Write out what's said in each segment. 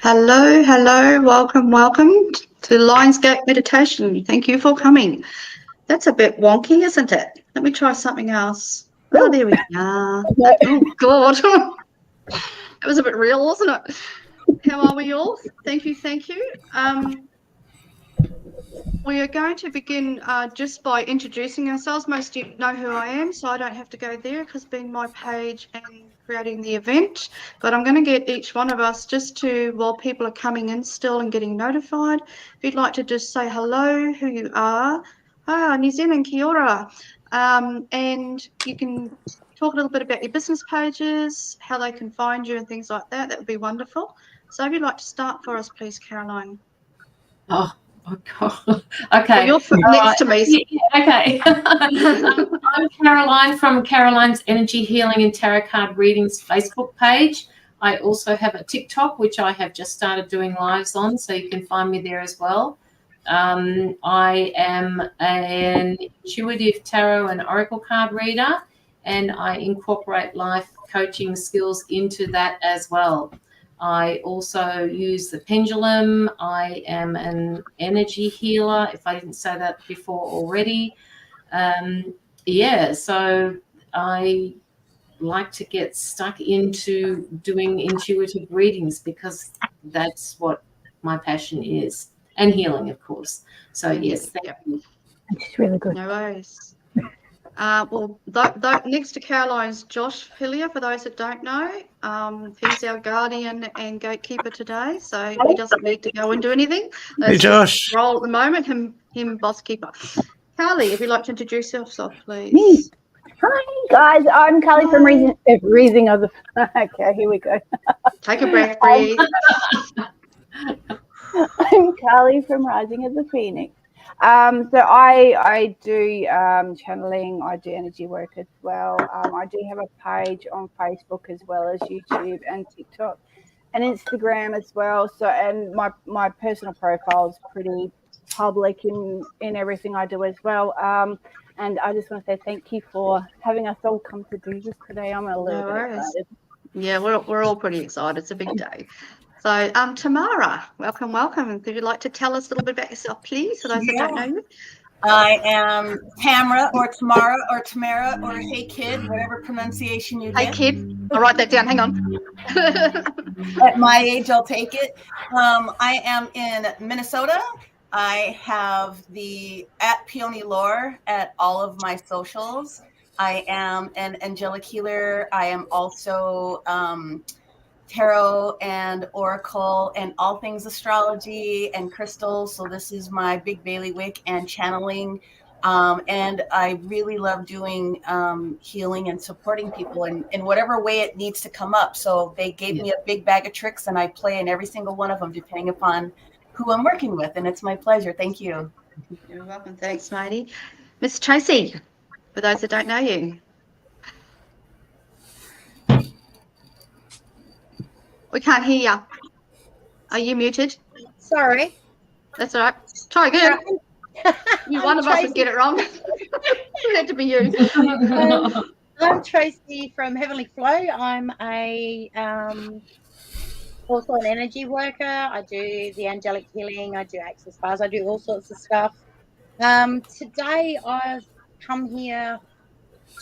Hello, hello, welcome to Lionsgate Meditation. Thank you for coming. That's a bit wonky, isn't it? Let me try something else. Oh, there we are. Oh, God. It was a bit real, wasn't it? How are we all? Thank you. We are going to begin just by introducing ourselves. Most of you know who I am, so I don't have to go there because being my page and creating the event. But I'm going to get each one of us just to, while people are coming in still and getting notified, if you'd like to just say hello, who you are. New Zealand, kia ora. And you can talk a little bit about your business pages, how they can find you and things like that. That would be wonderful. So if you'd like to start for us, please, Caroline. Oh God. Okay. Well, you're next to me. Yeah, okay. I'm Caroline from Caroline's Energy Healing and Tarot Card Readings Facebook page. I also have a TikTok, which I have just started doing lives on, so you can find me there as well. I am an intuitive tarot and oracle card reader, and I incorporate life coaching skills into that as well. I also use the pendulum. I am an energy healer, if I didn't say that before already. So I like to get stuck into doing intuitive readings because that's what my passion is, and healing, of course. So yes, thank you. It's really good. No worries. Next to Caroline's Josh Hillier, for those that don't know. He's our guardian and gatekeeper today, so he doesn't need to go and do anything. Hey, Josh. Role at the moment, him boss keeper. Carly, if you'd like to introduce yourself, please. Hi, guys. I'm Carly from Rising of the... Okay, here we go. Take a breath, breathe. I'm Carly from Rising of the Phoenix. So I do channeling, I do energy work as well. I do have a page on Facebook as well as YouTube and TikTok and Instagram as well. So, and my personal profile is pretty public in everything I do as well. And I just want to say thank you for having us all come to do this today. I'm a little bit excited. Yeah, we're all pretty excited. It's a big day. So, Tamara, welcome. Would you like to tell us a little bit about yourself, please, for those that don't know you? I am Tamara or Tamara or Tamara or Hey Kid, whatever pronunciation you get. Hey Kid, I'll write that down. Hang on. At my age, I'll take it. I am in Minnesota. I have the @Peony Lore at all of my socials. I am an angelic healer. I am also tarot and oracle and all things astrology and crystals. So this is my big bailiwick and channeling. And I really love doing healing and supporting people in whatever way it needs to come up. So they gave me a big bag of tricks and I play in every single one of them depending upon who I'm working with. And it's my pleasure. Thank you. You're welcome. Thanks, matey. Miss Tracy, for those that don't know you. We can't hear you. Are you muted? Sorry. That's all right. Try again. One of us would get it wrong. It had to be you. I'm Tracy from Heavenly Flow. I'm also an energy worker. I do the angelic healing. I do access bars. I do all sorts of stuff. Today I've come here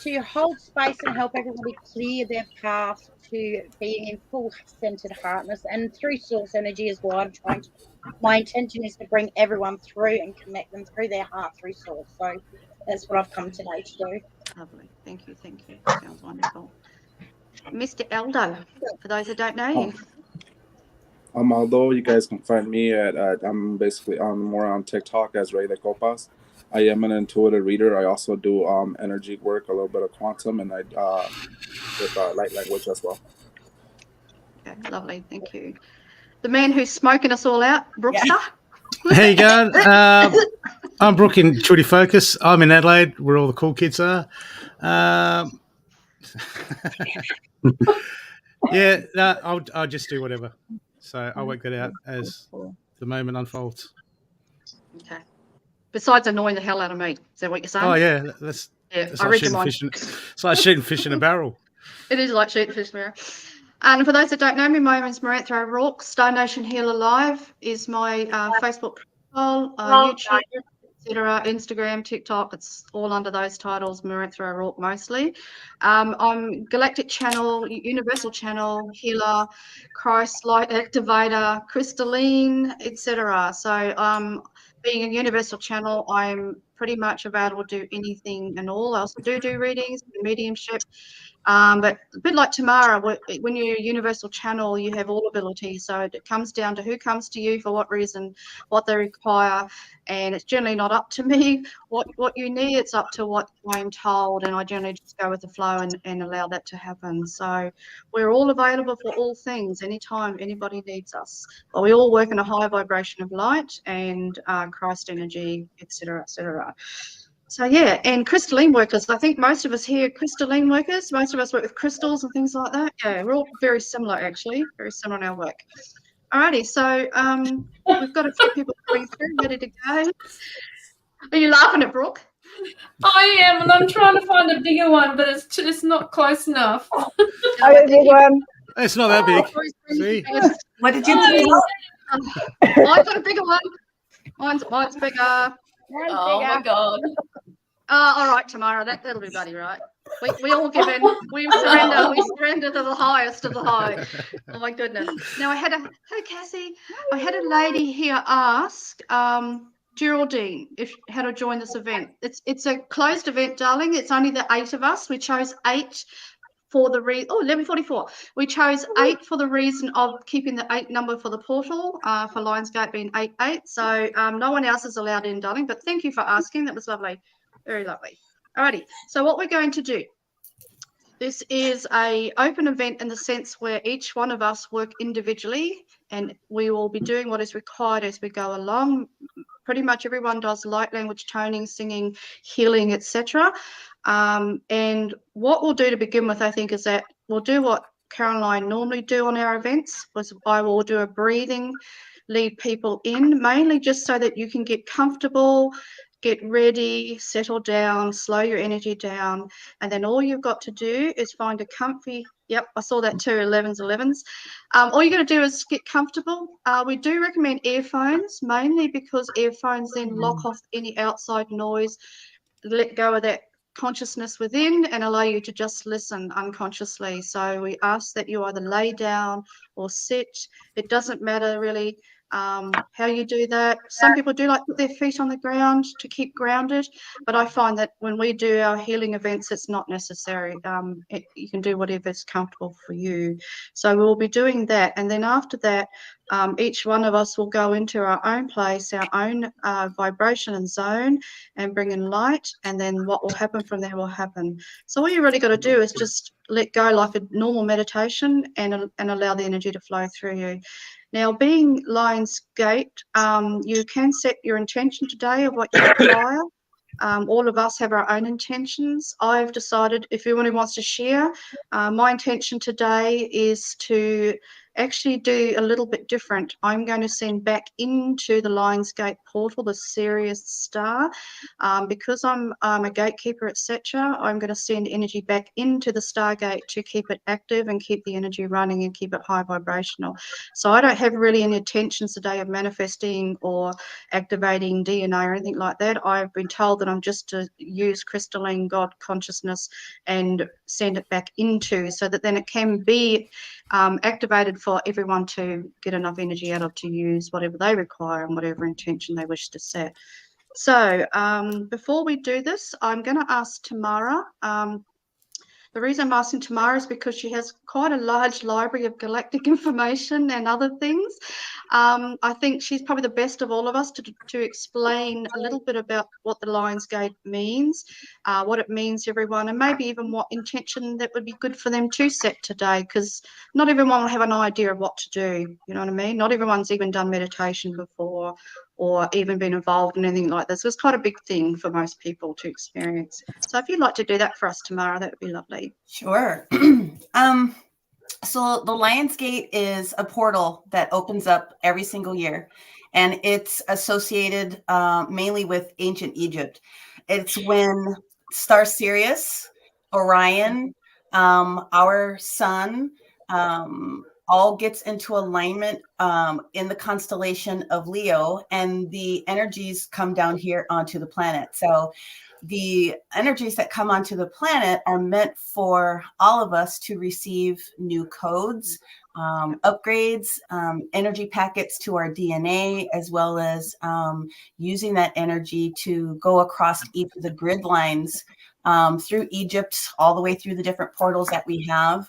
to hold space and help everybody clear their path to being in full centered heartness and through source energy is what I'm trying to. My intention is to bring everyone through and connect them through their heart through source. So that's what I've come today to do. Lovely. Thank you. Sounds wonderful. Mr. Aldo, for those that don't know you. I'm Aldo. You guys can find me at I'm basically more on TikTok as Rey de Copas. I am an intuitive reader. I also do energy work, a little bit of quantum, and I with light language as well. Okay, lovely. Thank you. The man who's smoking us all out, Brookster. How you going? I'm Brooke in Trudy Focus. I'm in Adelaide, where all the cool kids are. I'll just do whatever. So I'll work that out as the moment unfolds. Okay. Besides annoying the hell out of me, is that what you're saying? Oh yeah, that's I read your mind. It's like shooting fish in a barrel. It is like shooting fish in a barrel. And for those that don't know me, my name is Marantha O'Rourke. Star Nation Healer Live is my Facebook profile, YouTube, etc., Instagram, TikTok. It's all under those titles, Marantha O'Rourke mostly. I'm Galactic Channel, Universal Channel, Healer, Christ Light Activator, Crystalline, etc. So being a Universal Channel, I'm pretty much available to do anything and all. I also do readings, mediumship. But a bit like Tamara, when you're a universal channel, you have all abilities. So it comes down to who comes to you for what reason, what they require. And it's generally not up to me what you need. It's up to what I'm told. And I generally just go with the flow and allow that to happen. So we're all available for all things anytime anybody needs us. But we all work in a high vibration of light and Christ energy, etc., etc. So yeah, and crystalline workers. I think most of us here are crystalline workers. Most of us work with crystals and things like that. Yeah, we're all very similar actually, very similar in our work. Alrighty, so we've got a few people coming through, ready to go. Are you laughing at Brooke? I am, and I'm trying to find a bigger one, but it's not close enough. Oh, a big one. It's not that big. See? What did you say? Mine's got a bigger one. Mine's bigger. Oh my God. All right, Tamara, that'll be bloody right. We all give in. We surrender to the highest of the high. Oh my goodness. Now hey Cassie, I had a lady here ask Geraldine how to join this event. It's a closed event, darling. It's only the 8 of us. We chose 8 for the 11:44. We chose 8 for the reason of keeping the 8 number for the portal, for Lionsgate being 8-8. So no one else is allowed in, darling. But thank you for asking. That was lovely. Very lovely. Alrighty. So what we're going to do. This is a open event in the sense where each one of us work individually, and we will be doing what is required as we go along. Pretty much everyone does light language, toning, singing, healing, etc. And what we'll do to begin with, I think, is that we'll do what Caroline normally do on our events. I will do a breathing, lead people in, mainly just so that you can get comfortable, get ready, settle down, slow your energy down, and then all you've got to do is find a comfy, yep, I saw that too, 11s. All you got to do is get comfortable. We do recommend earphones, mainly because earphones then lock off any outside noise, let go of that consciousness within and allow you to just listen unconsciously. So we ask that you either lay down or sit. It doesn't matter really how you do that. Some people do like put their feet on the ground to keep grounded, but I find that when we do our healing events, it's not necessary. You can do whatever's comfortable for you. So we'll be doing that, and then after that, each one of us will go into our own place, our own vibration and zone, and bring in light, and then what will happen from there will happen. So all you really got to do is just let go like a normal meditation and allow the energy to flow through you. Now, being Lionsgate, you can set your intention today of what you require. All of us have our own intentions. I've decided, if anyone wants to share, my intention today is to actually do a little bit different. I'm going to send back into the Lionsgate portal the Sirius star. Because I'm a gatekeeper, etc., I'm going to send energy back into the Stargate to keep it active and keep the energy running and keep it high vibrational. So I don't have really any intentions today of manifesting or activating DNA or anything like that. I've been told that I'm just to use crystalline God consciousness and send it back into, so that then it can be activated for everyone to get enough energy out of to use whatever they require and whatever intention they wish to set. So before we do this, I'm going to ask Tamara. The reason I'm asking Tamara is because she has quite a large library of galactic information and other things. I think she's probably the best of all of us to explain a little bit about what the Lionsgate means, what it means to everyone, and maybe even what intention that would be good for them to set today, because not everyone will have an idea of what to do, you know what I mean? Not everyone's even done meditation before or even been involved in anything like this. It's quite a big thing for most people to experience. So if you'd like to do that for us, Tamara, that would be lovely. Sure. So the Lionsgate is a portal that opens up every single year, and it's associated mainly with ancient Egypt. It's when Star Sirius, Orion, our sun, all gets into alignment in the constellation of Leo, and the energies come down here onto the planet. So the energies that come onto the planet are meant for all of us to receive new codes, upgrades, energy packets to our DNA, as well as using that energy to go across each of the grid lines through Egypt, all the way through the different portals that we have.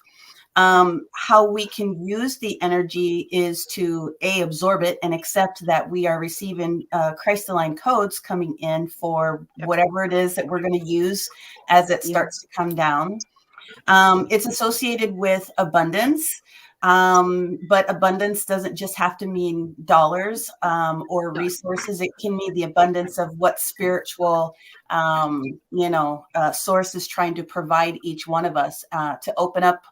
How we can use the energy is to absorb it and accept that we are receiving crystalline codes coming in for whatever it is that we're going to use as it starts to come down. It's associated with abundance, but abundance doesn't just have to mean dollars or resources. It can mean the abundance of what spiritual source is trying to provide each one of us to open up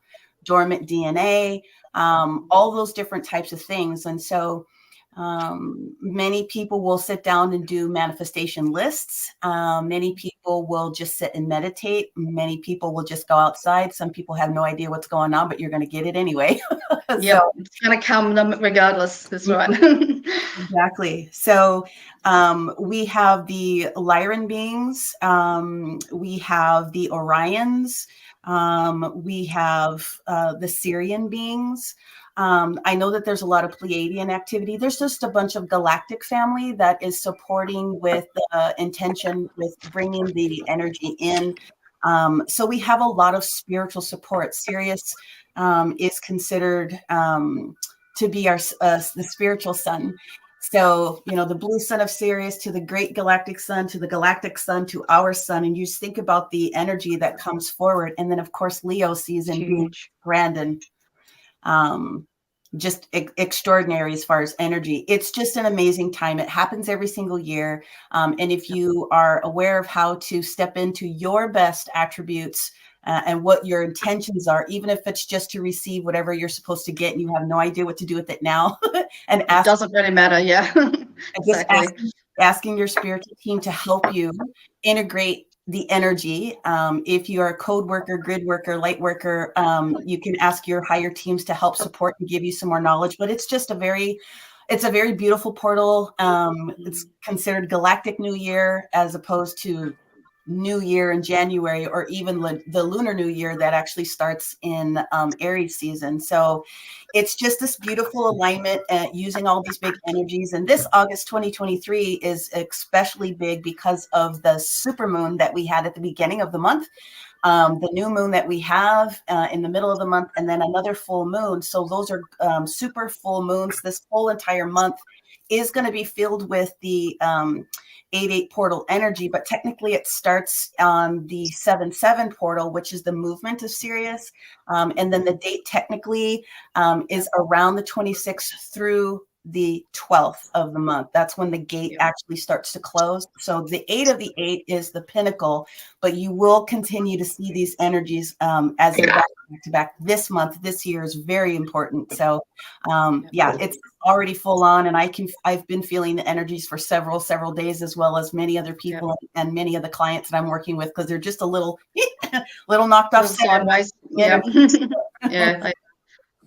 dormant DNA, all those different types of things. And so many people will sit down and do manifestation lists. Many people will just sit and meditate. Many people will just go outside. Some people have no idea what's going on, but you're going to get it anyway. Yeah, it's going to come regardless. That's right. Exactly. So we have the Lyran beings. We have the Orions. We have the Syrian beings. I know that there's a lot of Pleiadian activity. There's just a bunch of galactic family that is supporting with the intention with bringing the energy in. So we have a lot of spiritual support. Sirius is considered to be the spiritual sun. So, the blue sun of Sirius to the great galactic sun, to the galactic sun, to our sun. And you just think about the energy that comes forward. And then, of course, Leo season being grand and just extraordinary as far as energy. It's just an amazing time. It happens every single year. And if you are aware of how to step into your best attributes and what your intentions are, even if it's just to receive whatever you're supposed to get and you have no idea what to do with it now. And it doesn't really matter. Yeah. Exactly. Asking your spiritual team to help you integrate the energy. If you're a code worker, grid worker, light worker, you can ask your higher teams to help support and give you some more knowledge. But it's just a very beautiful portal. It's considered Galactic New Year as opposed to New Year in January, or even the Lunar New Year that actually starts in Aries season. So it's just this beautiful alignment using all these big energies. And this August 2023 is especially big because of the supermoon that we had at the beginning of the month, the new moon that we have in the middle of the month, and then another full moon. So those are super full moons. This whole entire month is going to be filled with the 8-8 portal energy, but technically it starts on the 7-7 portal, which is the movement of Sirius. And then the date technically is around the 26th through the 12th of the month. That's when the gate actually starts to close. So the 8 of the 8 is the pinnacle, but you will continue to see these energies as they're back to back. This month, this year is very important. So it's already full on, and I've been feeling the energies for several days, as well as many other people and many of the clients that I'm working with, because they're just a little knocked off sideways.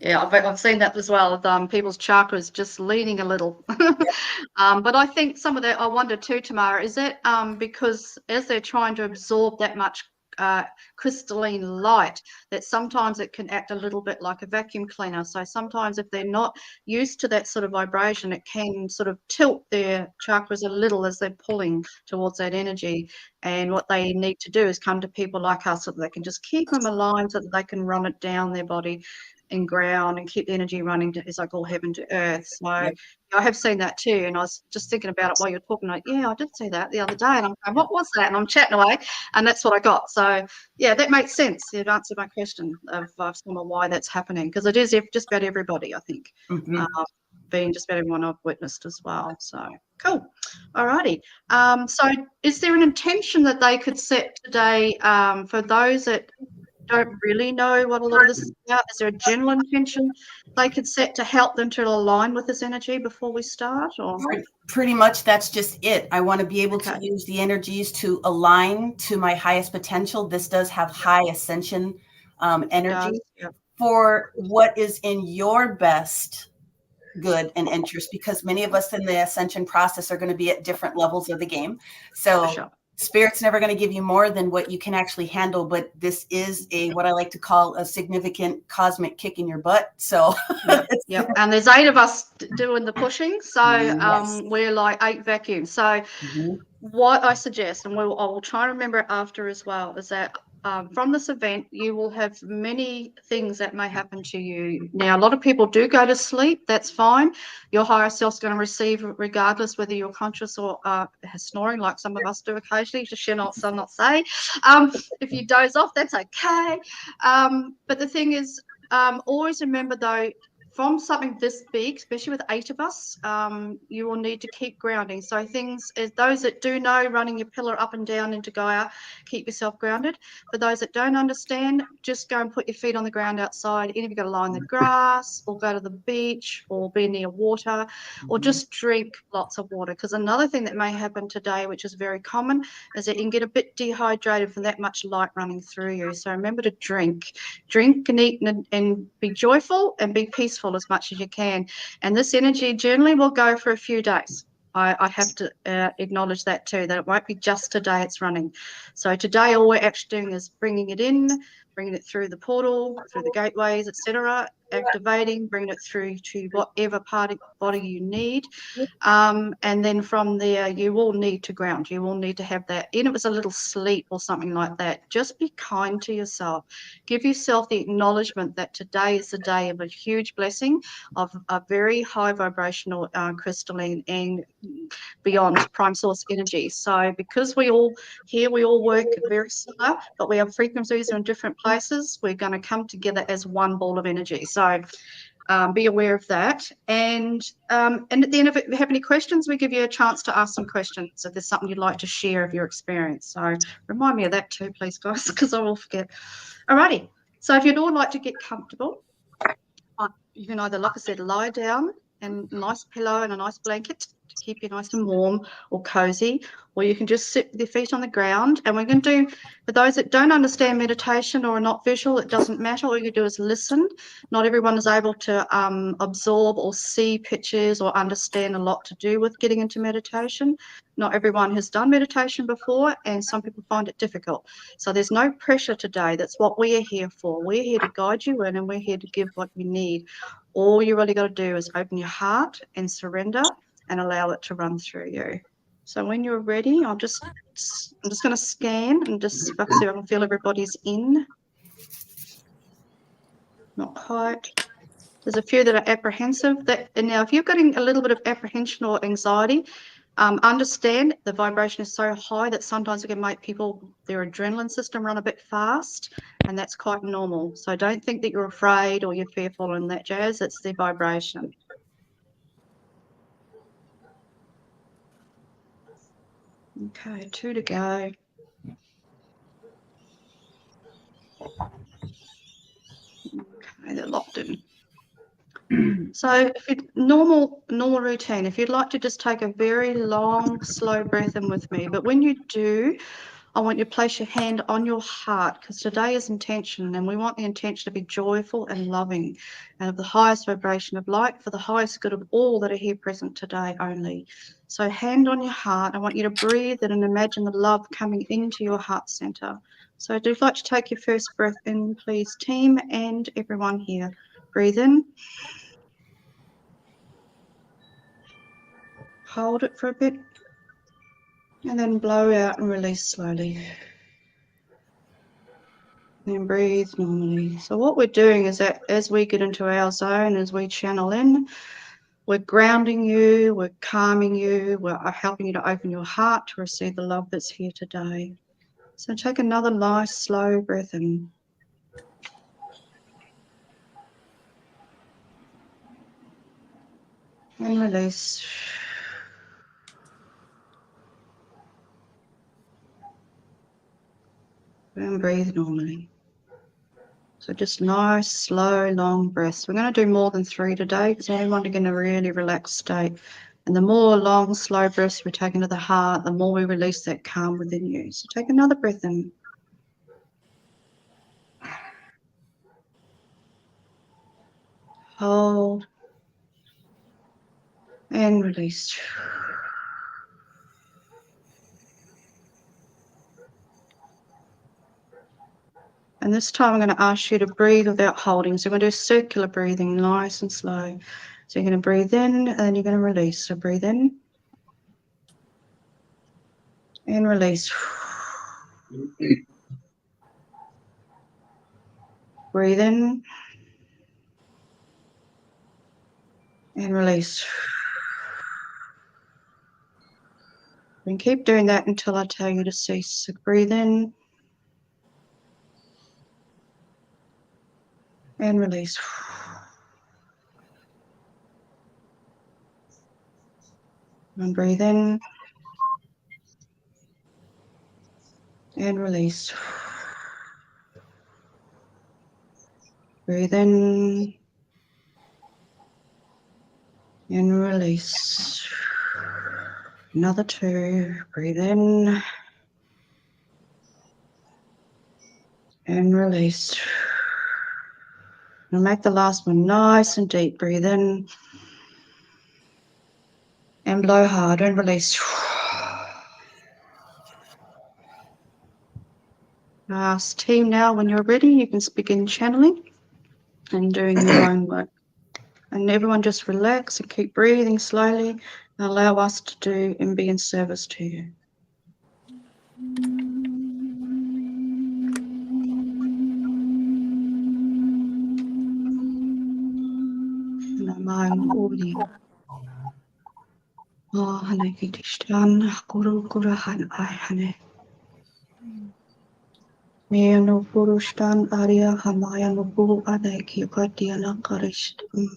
Yeah, I've seen that as well. People's chakras just leaning a little. But I think some of that, I wonder too, Tamara, is that because as they're trying to absorb that much crystalline light, that sometimes it can act a little bit like a vacuum cleaner. So sometimes if they're not used to that sort of vibration, it can sort of tilt their chakras a little as they're pulling towards that energy. And what they need to do is come to people like us so that they can just keep them aligned, so that they can run it down their body and ground and keep the energy running, as I call heaven to earth. So I have seen that too, and I was just thinking about it while you're talking, like, I did see that the other day, and I'm going, what was that? And I'm chatting away, and that's what I got. So that makes sense. You've answered my question of some of why that's happening, because it is just about everybody, I think. Being just about everyone I've witnessed as well. So cool. Alrighty. So is there an intention that they could set today for those that don't really know what a lot of this is about? Is there a general intention they could set to help them to align with this energy before we start? Or pretty much that's just it. I want to be able to use the energies to align to my highest potential. This does have high ascension energy. for what is in your best good and interest, because many of us in the ascension process are going to be at different levels of the game. So For sure. Spirit's never going to give you more than what you can actually handle, but this is what I like to call a significant cosmic kick in your butt. So Yep. And there's 8 of us doing the pushing. So Yes. we're like 8 vacuums. So Mhm. what I suggest, and I will try and remember it after as well, is that from this event, you will have many things that may happen to you. Now, a lot of people do go to sleep. That's fine. Your higher self's going to receive regardless whether you're conscious or snoring, like some of us do occasionally. Just shall not, some not say. If you doze off, that's okay. But the thing is, always remember though, from something this big, especially with 8 of us, you will need to keep grounding. So things as those that do know, running your pillar up and down into Gaia, keep yourself grounded. For those that don't understand, just go and put your feet on the ground outside. Either you've got to lie in the grass or go to the beach or be near water or just drink lots of water. Because another thing that may happen today, which is very common, is that you can get a bit dehydrated from that much light running through you. So remember to drink and eat and be joyful and be peaceful as much as you can. And this energy generally will go for a few days. I have to acknowledge that too, that it won't be just today it's running. So today all we're actually doing is bringing it in, bringing it through the portal, through the gateways, etc., activating, bringing it through to whatever part of body you need. And then from there, you will need to ground. You will need to have that. Even if it's a little sleep or something like that, just be kind to yourself. Give yourself the acknowledgement that today is the day of a huge blessing of a very high vibrational crystalline and beyond prime source energy. So because we all work very similar, but we have frequencies in different places, we're going to come together as one ball of energy. So be aware of that. And at the end, if you have any questions, we give you a chance to ask some questions if there's something you'd like to share of your experience. So remind me of that too, please, guys, because I will forget. Alrighty. So if you'd all like to get comfortable, you can either, like I said, lie down and a nice pillow and a nice blanket to keep you nice and warm or cozy, or you can just sit with your feet on the ground. And we're going to do, for those that don't understand meditation or are not visual, it doesn't matter. All you do is listen. Not everyone is able to absorb or see pictures or understand a lot to do with getting into meditation. Not everyone has done meditation before, and some people find it difficult. So there's no pressure today. That's what we are here for. We're here to guide you in, and we're here to give what you need. All you really got to do is open your heart and surrender and allow it to run through you. So when you're ready, I'm just going to scan and just see if I can feel everybody's in. Not quite. There's a few that are apprehensive. And now, if you're getting a little bit of apprehension or anxiety, understand the vibration is so high that sometimes it can make their adrenaline system run a bit fast, and that's quite normal. So don't think that you're afraid or you're fearful in that jazz. It's the vibration. Okay, 2 to go. Okay, they're locked in. So if normal routine, if you'd like to just take a very long, slow breath in with me, but when you do, I want you to place your hand on your heart, because today is intention, and we want the intention to be joyful and loving and of the highest vibration of light for the highest good of all that are here present today only. So hand on your heart. I want you to breathe in and imagine the love coming into your heart center. So I'd like to take your first breath in, please, team, and everyone here. Breathe in. Hold it for a bit, and then blow out and release slowly. And breathe normally. So what we're doing is that as we get into our zone, as we channel in, we're grounding you, we're calming you, we're helping you to open your heart to receive the love that's here today. So take another nice, slow breath in. And release. And breathe normally. So just nice, slow, long breaths. We're going to do more than 3 today because I want to get in a really relaxed state. And the more long, slow breaths we take into the heart, the more we release that calm within you. So take another breath in. Hold. And release. And this time I'm going to ask you to breathe without holding. So we're going to do circular breathing, nice and slow. So you're going to breathe in and then you're going to release. So breathe in and release. Breathe in and release. And keep doing that until I tell you to cease. So breathe in and release. And breathe in and release. Breathe in and release. Another 2. Breathe in and release. Now make the last one nice and deep. Breathe in and blow hard and release. Last team now, when you're ready, you can begin channeling and doing your own work. And everyone just relax and keep breathing slowly and allow us to do and be in service to you. Naman uli. Oh, hane kitishtan, guru gurahan ay hane. Meyano purushtan arya hamaya nubu adaki katiana karishtan.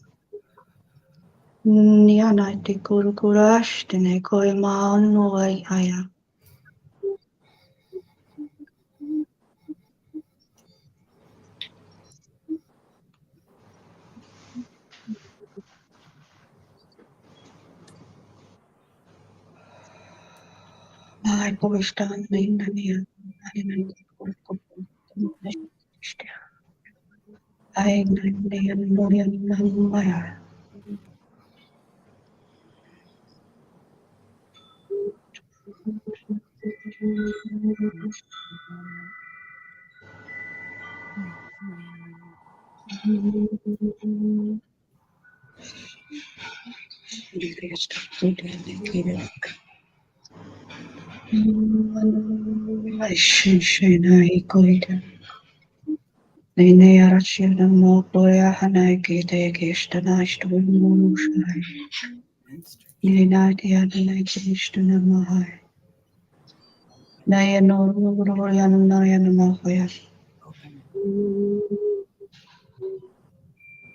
Niyanati guru gurashtane koi maano ay aya. Ay purushtan nindaniya. Ay nandiyan muriyan namaya. Shinai koita. Nene arachina mo boya hanai kite kishtana shtuin munushai. Nina diadana kishtana mahai. Naya no rurian nayan mahoya.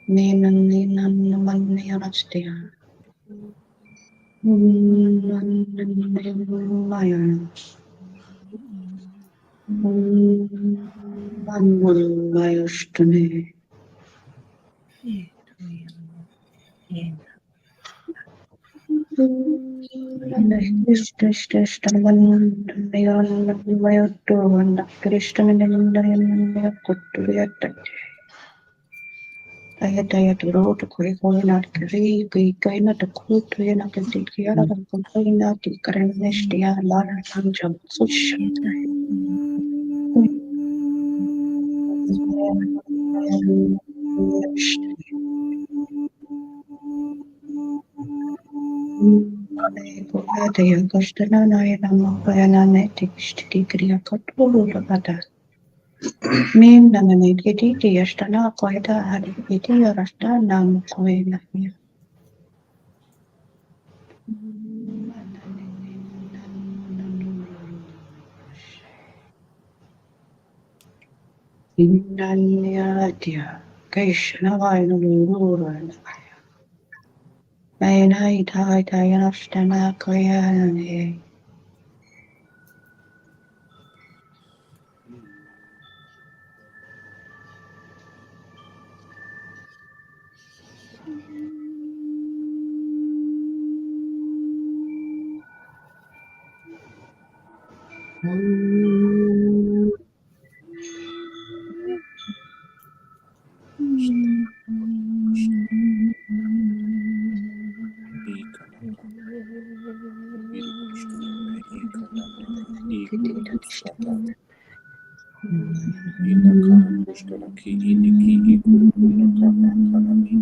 Nina naman niarachtia. Mayana. Manmul mayushtane. Min nanane kiti yashtana koida hari kiti yarashta nam koina ya. Indanya dia Krishna vainu lura na. Naina ita ita yarashtana koya ne. Kushkata. Ina kara kushkana ki ini ki ikuru kuna kaka kanani.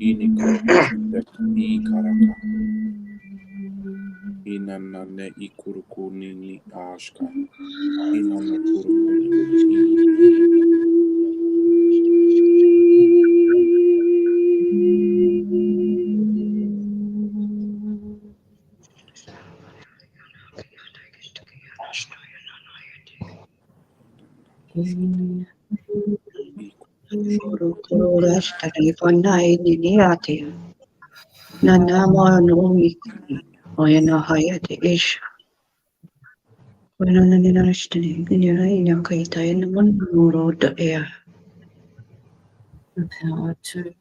Ini kuru kushkata i karaka. Ina nane ikuru kuni ni ashka. Ina na kuru kuni ni The power to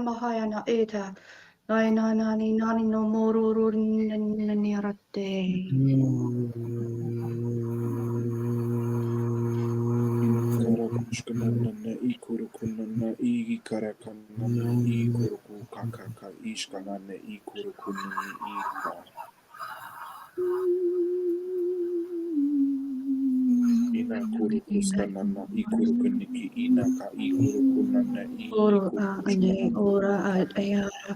Mahayana Eta. Nani no moruru nirate. Karakushkanana ikurukunana ikarakanana ikuruku kakaka ishkanana ikurukunani ika. Ina kurukuskanana ikurukuniki inaka ikurukunana ikurukushkanana. Ora ayara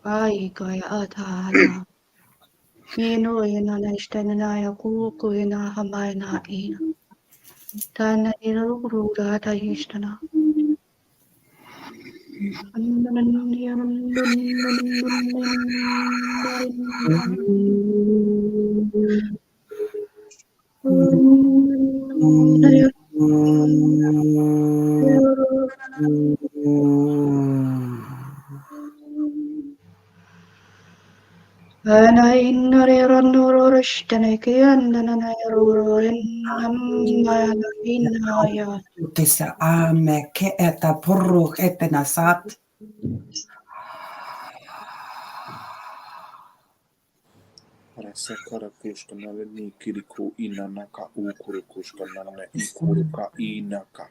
Ai kaya atala. Mino ina na istana ya kuku ina hamay na ina. Tana ina ruruda ta istana. Ana inare ranoro ishtaneke andana nayaro namaya inaya. Tesa ame ke eta porro etenasat. Rasa karakushkanana ni kiriku inanaka ukurukushkanana ikuruka inaka.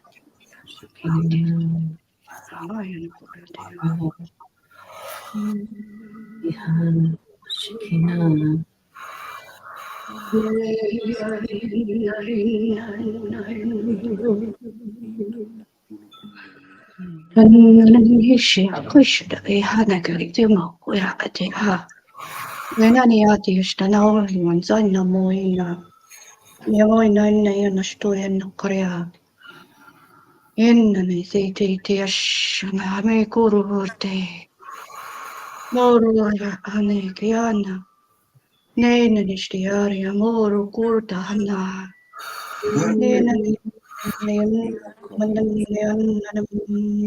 Innani te ashana me kururte. Morura ane kiana. Nena nishtiari amoru kurta hana. Nena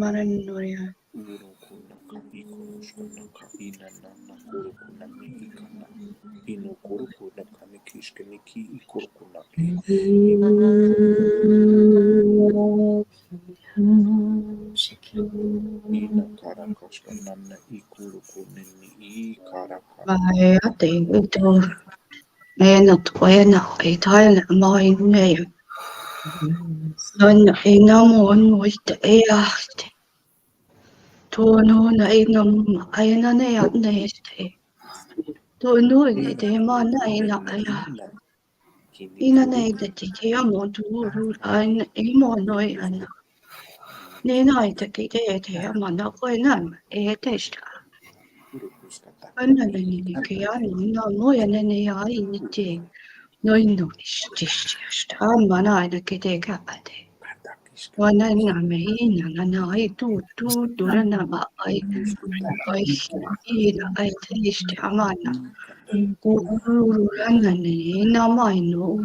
mananoria. Urukunaka ikurushkanaka inanana kurukunani ikana. Inukurukunaka nikishkaniki ikurukunaki. Ina karakashkanana ikurukunini ikaraka. Vaya te ito. Nena tuena itaina mai neya. Nana inamu anu ite easte. Tono na inam ayana ne atne este. Tono ne te mana ina aya. Ina ne te te amo turu an imo noi ana. Ne na ite ki te amana ko ina e testa. Ana ne ni ke ana na no ya ne ne ya ini te. No ino ishti. Amana ina ke te kapate. Wana na me ina na ai tu durana ba ai ina ai te ishti amana. Urana ne na mai no.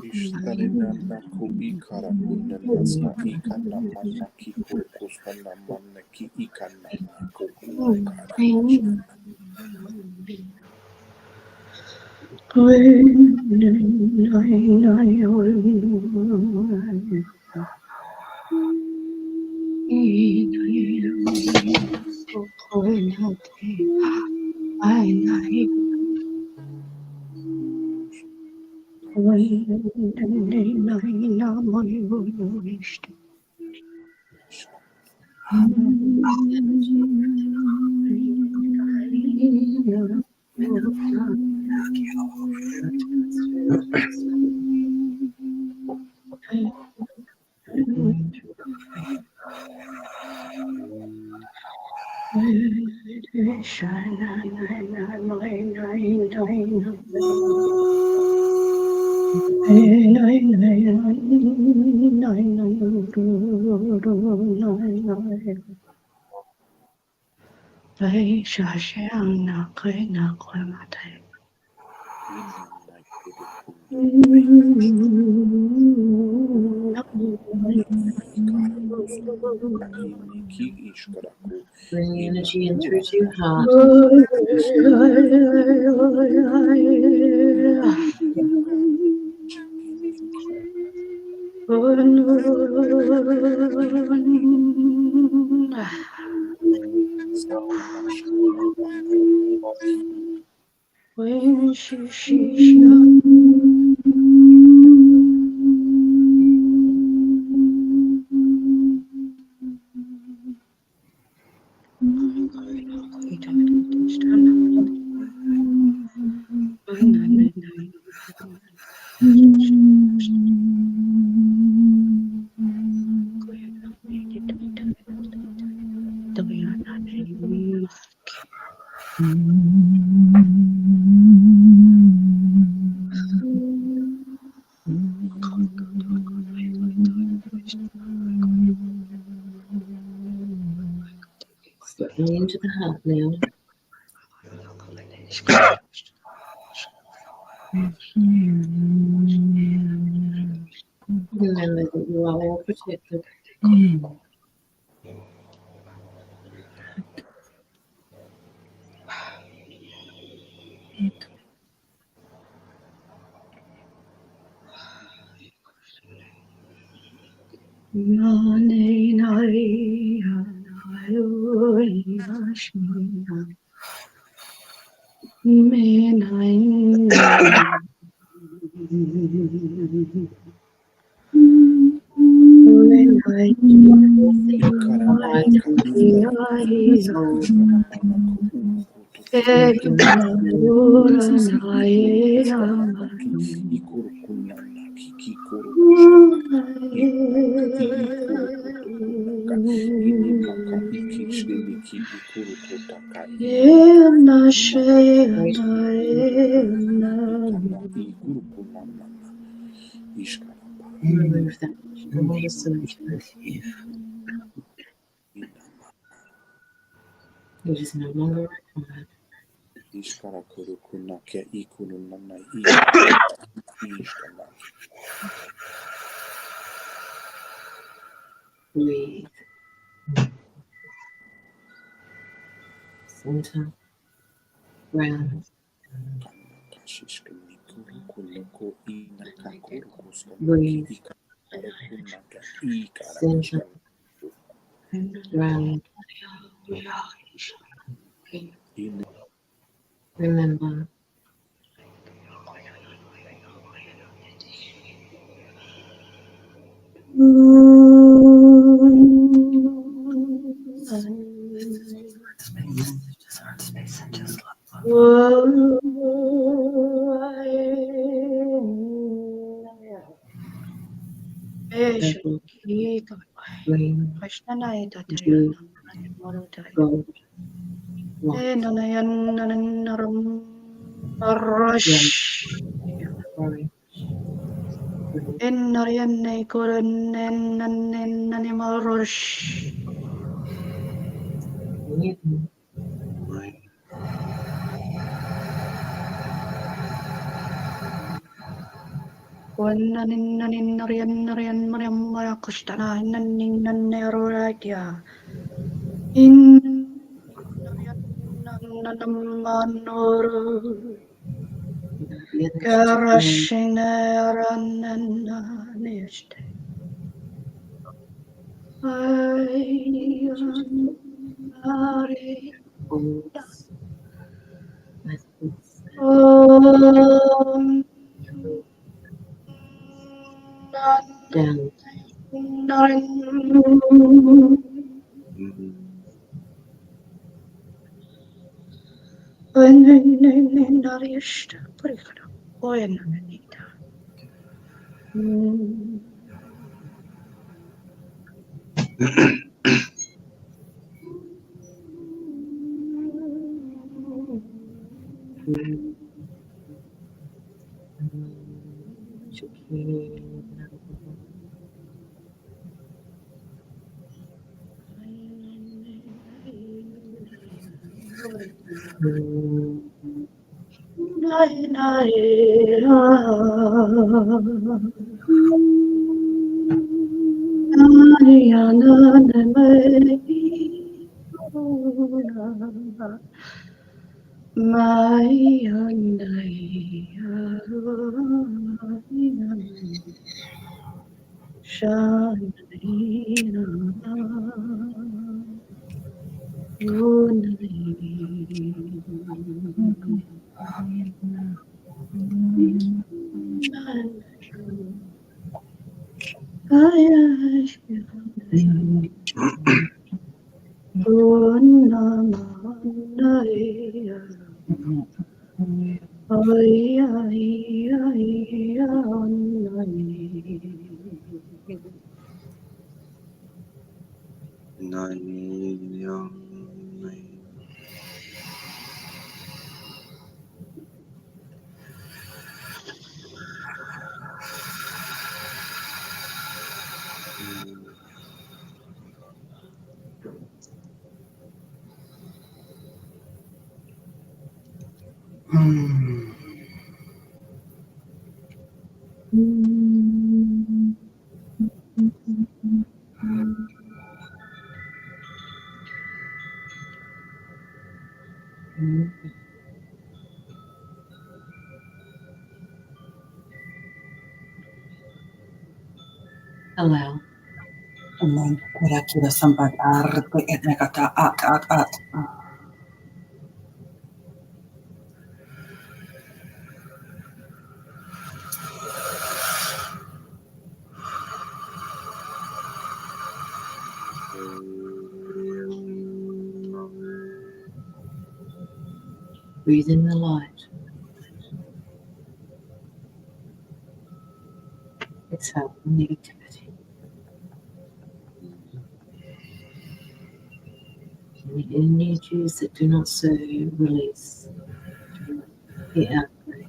Ishtarinana ku ikara kunna nasna ikana manna ki kurukusana manna ki ikana kuku ikara. Bring the energy in through to your heart. Bring into the heart now. Remember that you are all protected. Remove that away solution. It is no longer required. Breathe. Center. Ground. Breathe. Center. Ground. Remember. Green. Blue. Gold. White. Orange. Green. Balls. Metals. Down. Allow. Amen. Kira-kira sampai arti etna kata at. Breathe in the light. Exhale negativity. Any energies that do not serve you, release. The outbreak.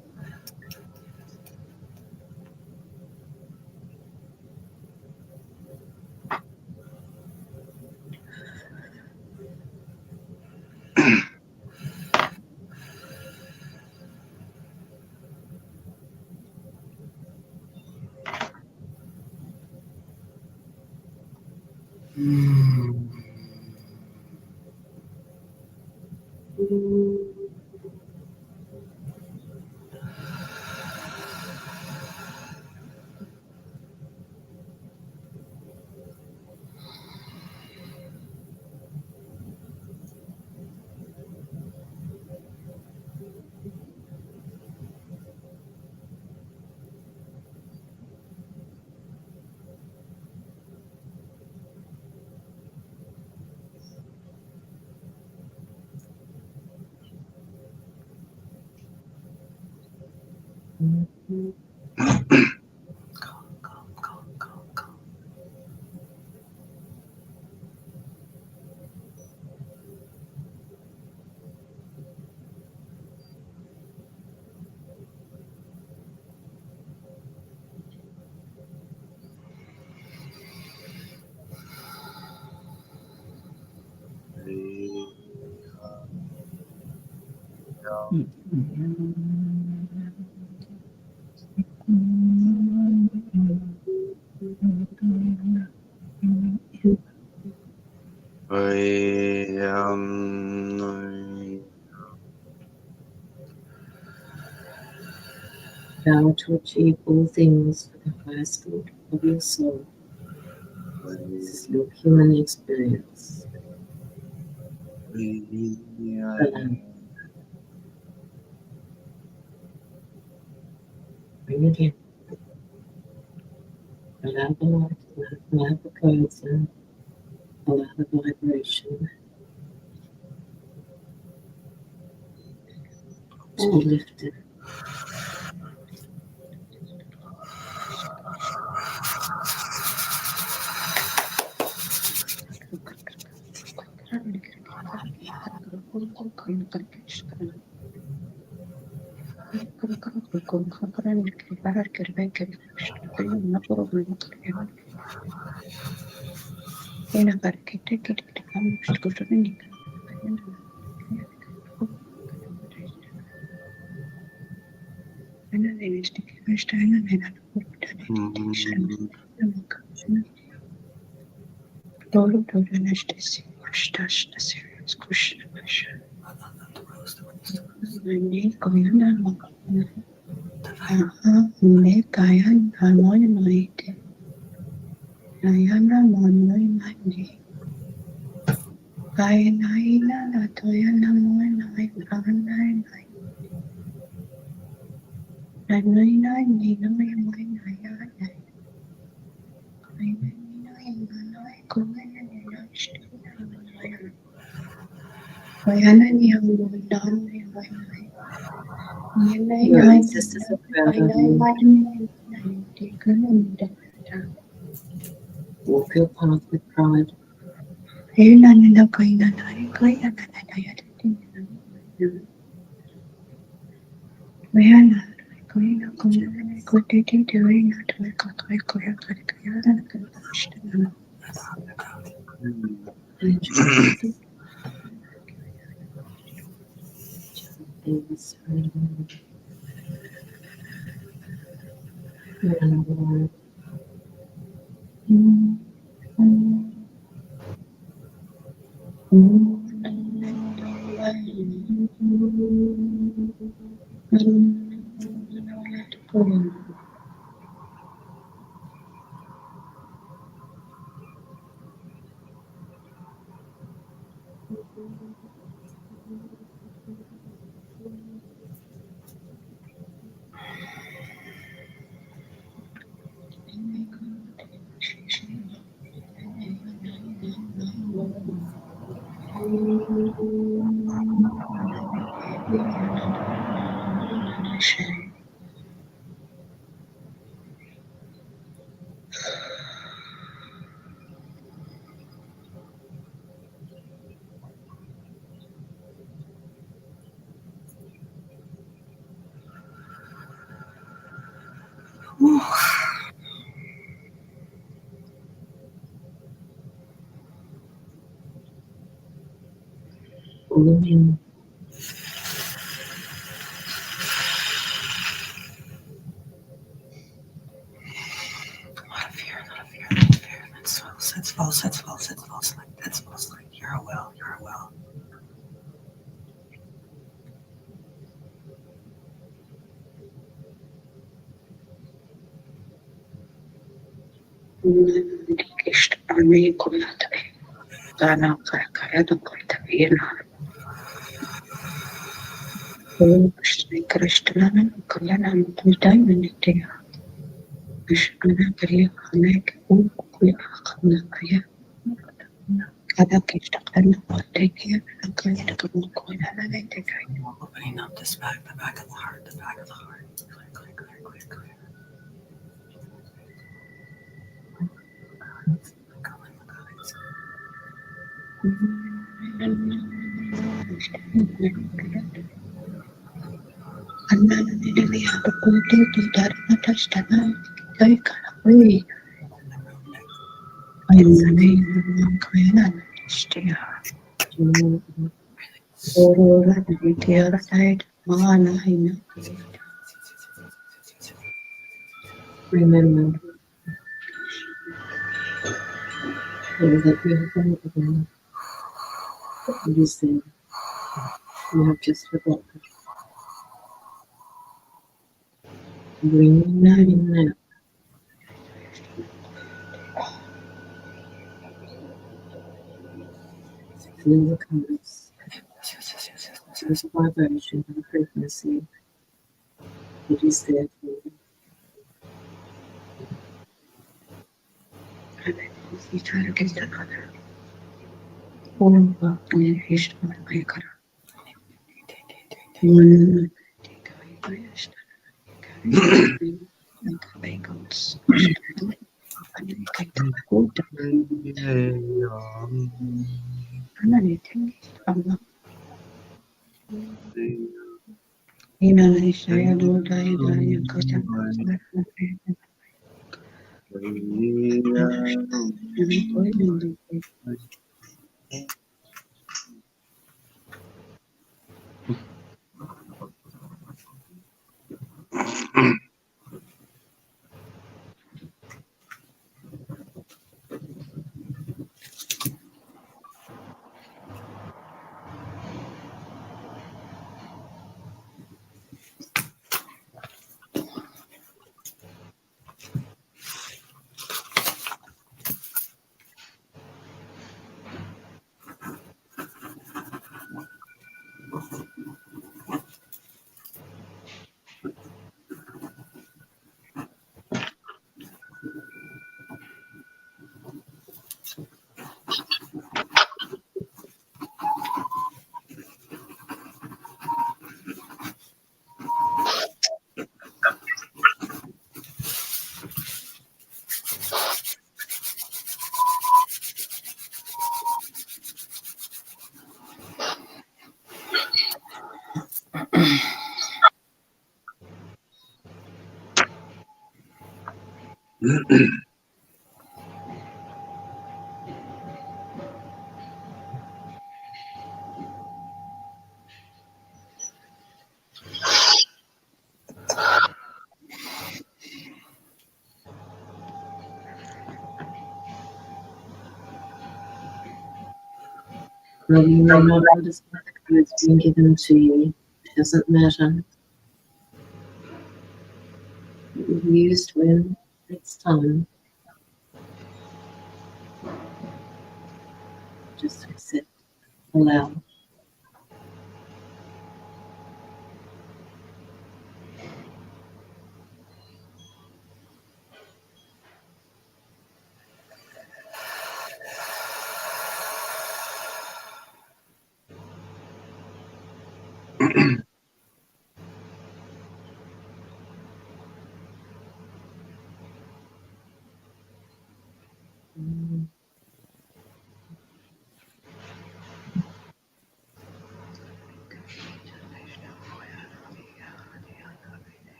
Power to achieve all things for the highest good of your soul. This is your human experience. Allow. Bring it in. Allow the light, allow the codes in, allow the vibration to be lifted. Your ancestors are proud of you. Walk your path with pride. Lot of fear, lot of fear, lot of fear. That's false, that's false, that's false, that's false light, that's false light. You're a well, you're a well. Opening up this back, the back of the heart, the back of the heart. Clear, clear, clear, clear, clear. Going with eyes. Remember, there is that beautiful again. You said you have just forgotten. Bring that in now. Feel the colors. Just vibration and frequency that is there for you. Well, you may not understand the codes being given to you. It doesn't matter. It will be used when it's time. Just accept, allow.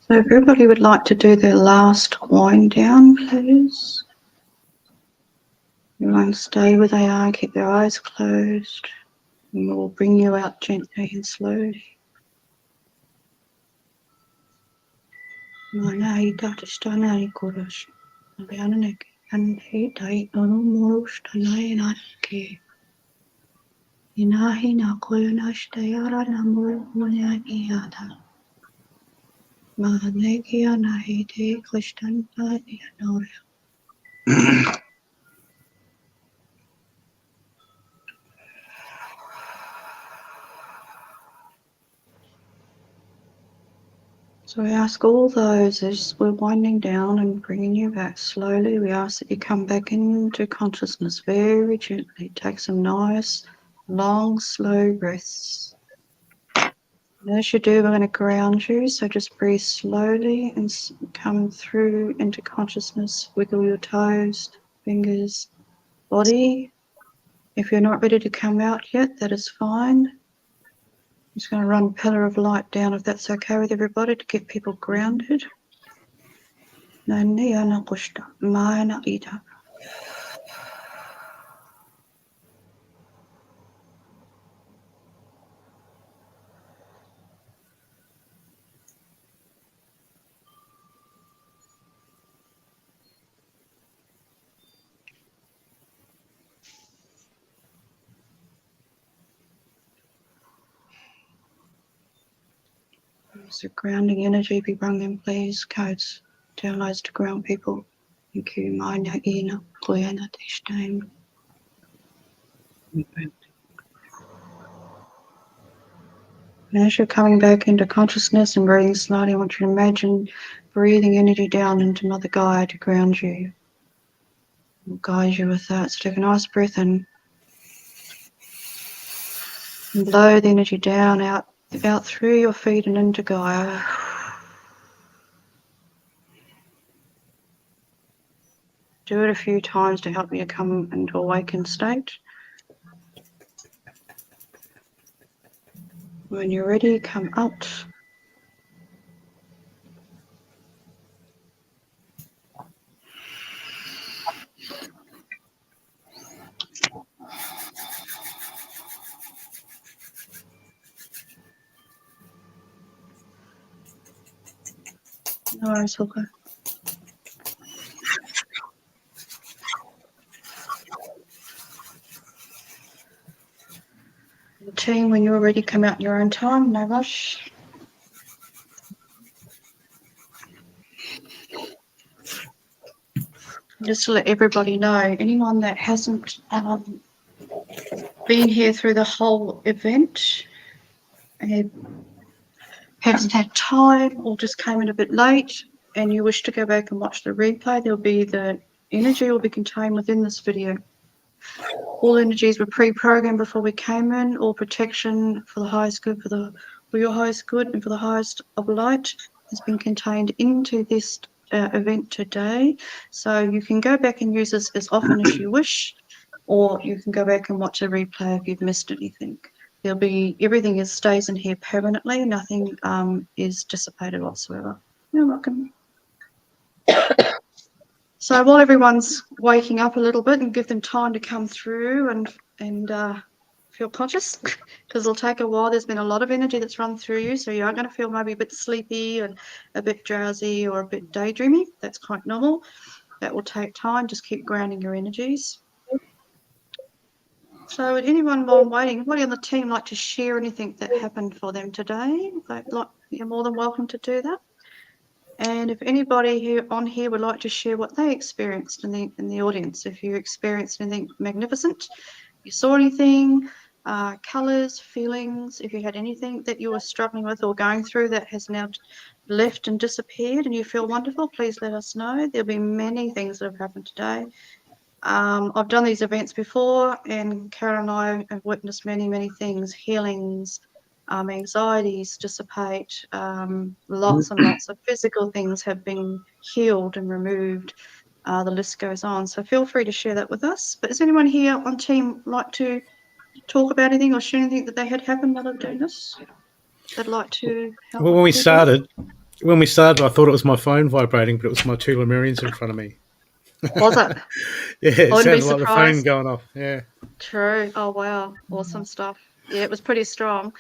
So everybody would like to do their last wind down, please. Everyone stay where they are, keep their eyes closed, and we'll bring you out gently and slowly. Mana ita tistana ikoras. Nabiana and hita no morus tanai ke. Inahi na koyuna stayara namur munya iada. Mahanekia na hite klistanta ianore. So we ask all those, as we're winding down and bringing you back slowly, we ask that you come back into consciousness very gently. Take some nice, long, slow breaths. And as you do, we're going to ground you, so just breathe slowly and come through into consciousness. Wiggle your toes, fingers, body. If you're not ready to come out yet, that is fine. I'm just going to run pillar of light down, if that's okay with everybody, to get people grounded. So grounding energy, be brung in, please. Codes, downloads to ground people. Thank you. Mana ina koyana tishtain. As you're coming back into consciousness and breathing slowly, I want you to imagine breathing energy down into Mother Gaia to ground you. We'll guide you with that. So take a nice breath in. And blow the energy down, out through your feet and into Gaia. Do it a few times to help you come into awakened state. When you're ready, come out. No worries, Hooker. Team, when you're ready, come out in your own time, no rush. Just to let everybody know, anyone that hasn't been here through the whole event and hasn't had time or just came in a bit late, and you wish to go back and watch the replay, the energy will be contained within this video. All energies were pre-programmed before we came in. All protection for the highest good, for your highest good, and for the highest of light has been contained into this event today. So you can go back and use this as often as you wish, or you can go back and watch a replay if you've missed anything. Everything stays in here permanently. Nothing is dissipated whatsoever. You're welcome. So while everyone's waking up a little bit, and give them time to come through and feel conscious, because it'll take a while. There's been a lot of energy that's run through you, so you are going to feel maybe a bit sleepy and a bit drowsy or a bit daydreamy. That's quite normal. That will take time. Just keep grounding your energies. So would anyone, while I'm waiting, anybody on the team like to share anything that happened for them today? You're more than welcome to do that. And if anybody on here would like to share what they experienced in the audience, if you experienced anything magnificent, you saw anything, colours, feelings, if you had anything that you were struggling with or going through that has now left and disappeared and you feel wonderful, please let us know. There'll be many things that have happened today. I've done these events before, and Karen and I have witnessed many, many things, healings, anxieties dissipate, lots and lots of physical things have been healed and removed. The list goes on. So feel free to share that with us. But does anyone here on team like to talk about anything or share anything that they had happen while they're doing this? They'd like to help? Well, when we started, I thought it was my phone vibrating, but it was my two Lemurians in front of me. Was it? Yeah, it I wouldn't be sounded like the phone surprised. going off. Yeah. True. Oh, wow. Awesome stuff. Yeah, it was pretty strong.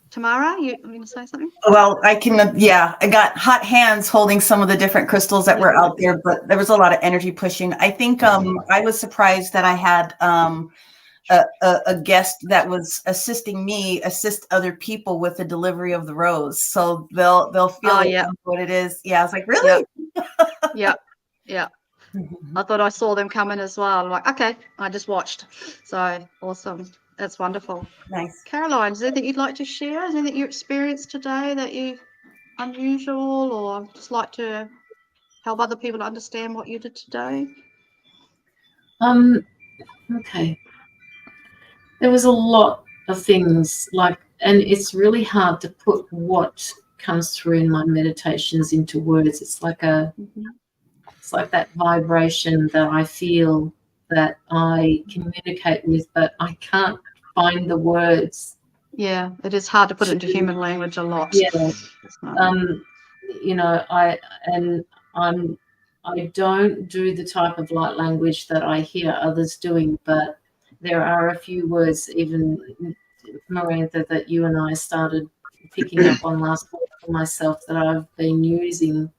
Tamara, you going to say something? Well, I got hot hands holding some of the different crystals that were out there, but there was a lot of energy pushing. I think I was surprised that I had a guest that was assisting me assist other people with the delivery of the rose. So they'll feel what it is. Yeah, I was like, really? Yeah. I thought I saw them come in as well. I'm like, okay, I just watched. So awesome. That's wonderful. Nice. Caroline, is there anything you'd like to share? Is there anything you experienced today that you unusual, or just like to help other people to understand what you did today? Okay. There was a lot of things and it's really hard to put what comes through in my meditations into words. It's like it's like that vibration that I feel that I communicate with, but I can't find the words. Yeah, it is hard to put it into human language a lot. Yeah. I don't do the type of light language that I hear others doing, but there are a few words, even Miranda, that you and I started picking up on last week for myself that I've been using.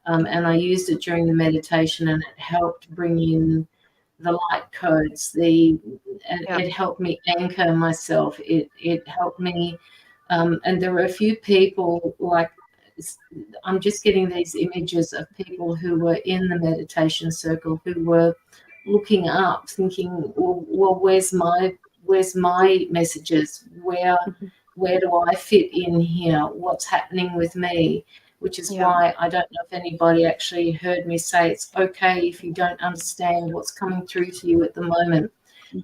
And I used it during the meditation, and it helped bring in the light codes. It helped me anchor myself. It helped me, and there were a few people, like I'm just getting these images of people who were in the meditation circle who were looking up, thinking, well, where's my messages? Where do I fit in here? What's happening with me? Which is why I don't know if anybody actually heard me say it's okay if you don't understand what's coming through to you at the moment.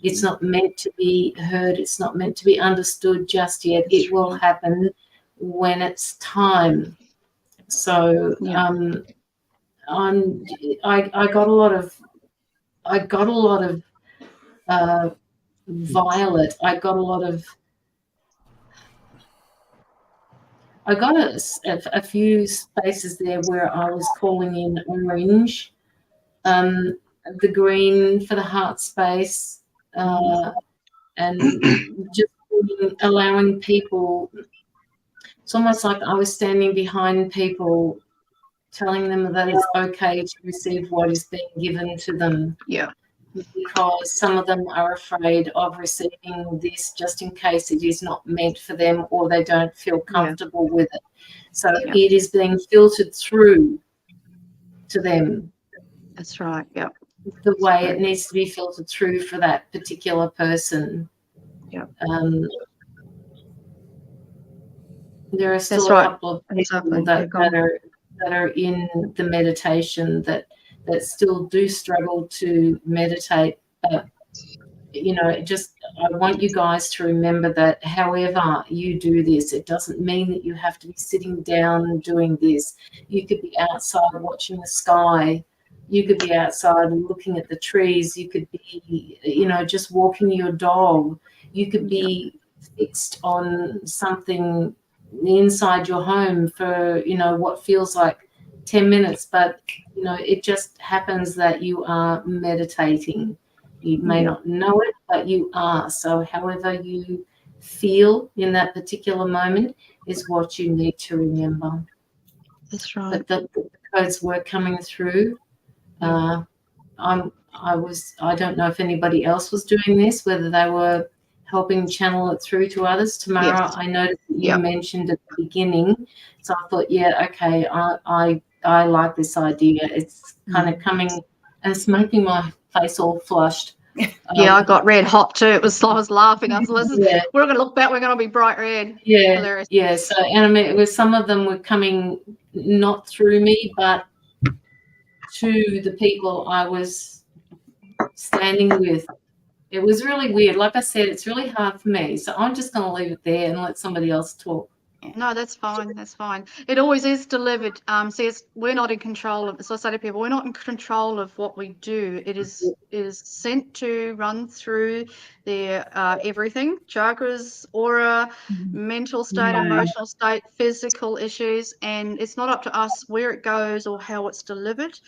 It's not meant to be heard. It's not meant to be understood just yet. It will happen when it's time. So I got a lot of violet. I got a few spaces there where I was calling in orange, the green for the heart space, and just allowing people. It's almost like I was standing behind people, telling them that it's okay to receive what is being given to them. Yeah. Because some of them are afraid of receiving this just in case it is not meant for them, or they don't feel comfortable with it. So it is being filtered through to them. That's right. Yeah. The way it needs to be filtered through for that particular person. Yeah. There are still a couple of people that that are in the meditation that still do struggle to meditate. But, I want you guys to remember that however you do this, it doesn't mean that you have to be sitting down and doing this. You could be outside watching the sky. You could be outside and looking at the trees. You could be, just walking your dog. You could be fixed on something inside your home for, what feels like 10 minutes. But, it just happens that you are meditating. You may not know it, but you are. So however you feel in that particular moment is what you need to remember. That's right. But the codes were coming through. I don't know if anybody else was doing this, whether they were helping channel it through to others. Tamara, Yes. I noticed that you mentioned at the beginning. So I thought, okay, I like this idea. It's kind of coming and it's making my face all flushed. Yeah, I got red hot too. I was laughing. I was listening. We're going to look back. We're going to be bright red. Yeah, Hilarious. yeah. So, and I mean, it was some of them were coming not through me, but to the people I was standing with. It was really weird. Like I said, it's really hard for me. So I'm just going to leave it there and let somebody else talk. No, that's fine. That's fine. It always is delivered. We're not in control of. So I say to people, we're not in control of what we do. It is sent to run through their everything: chakras, aura, mental state, emotional state, physical issues, and it's not up to us where it goes or how it's delivered.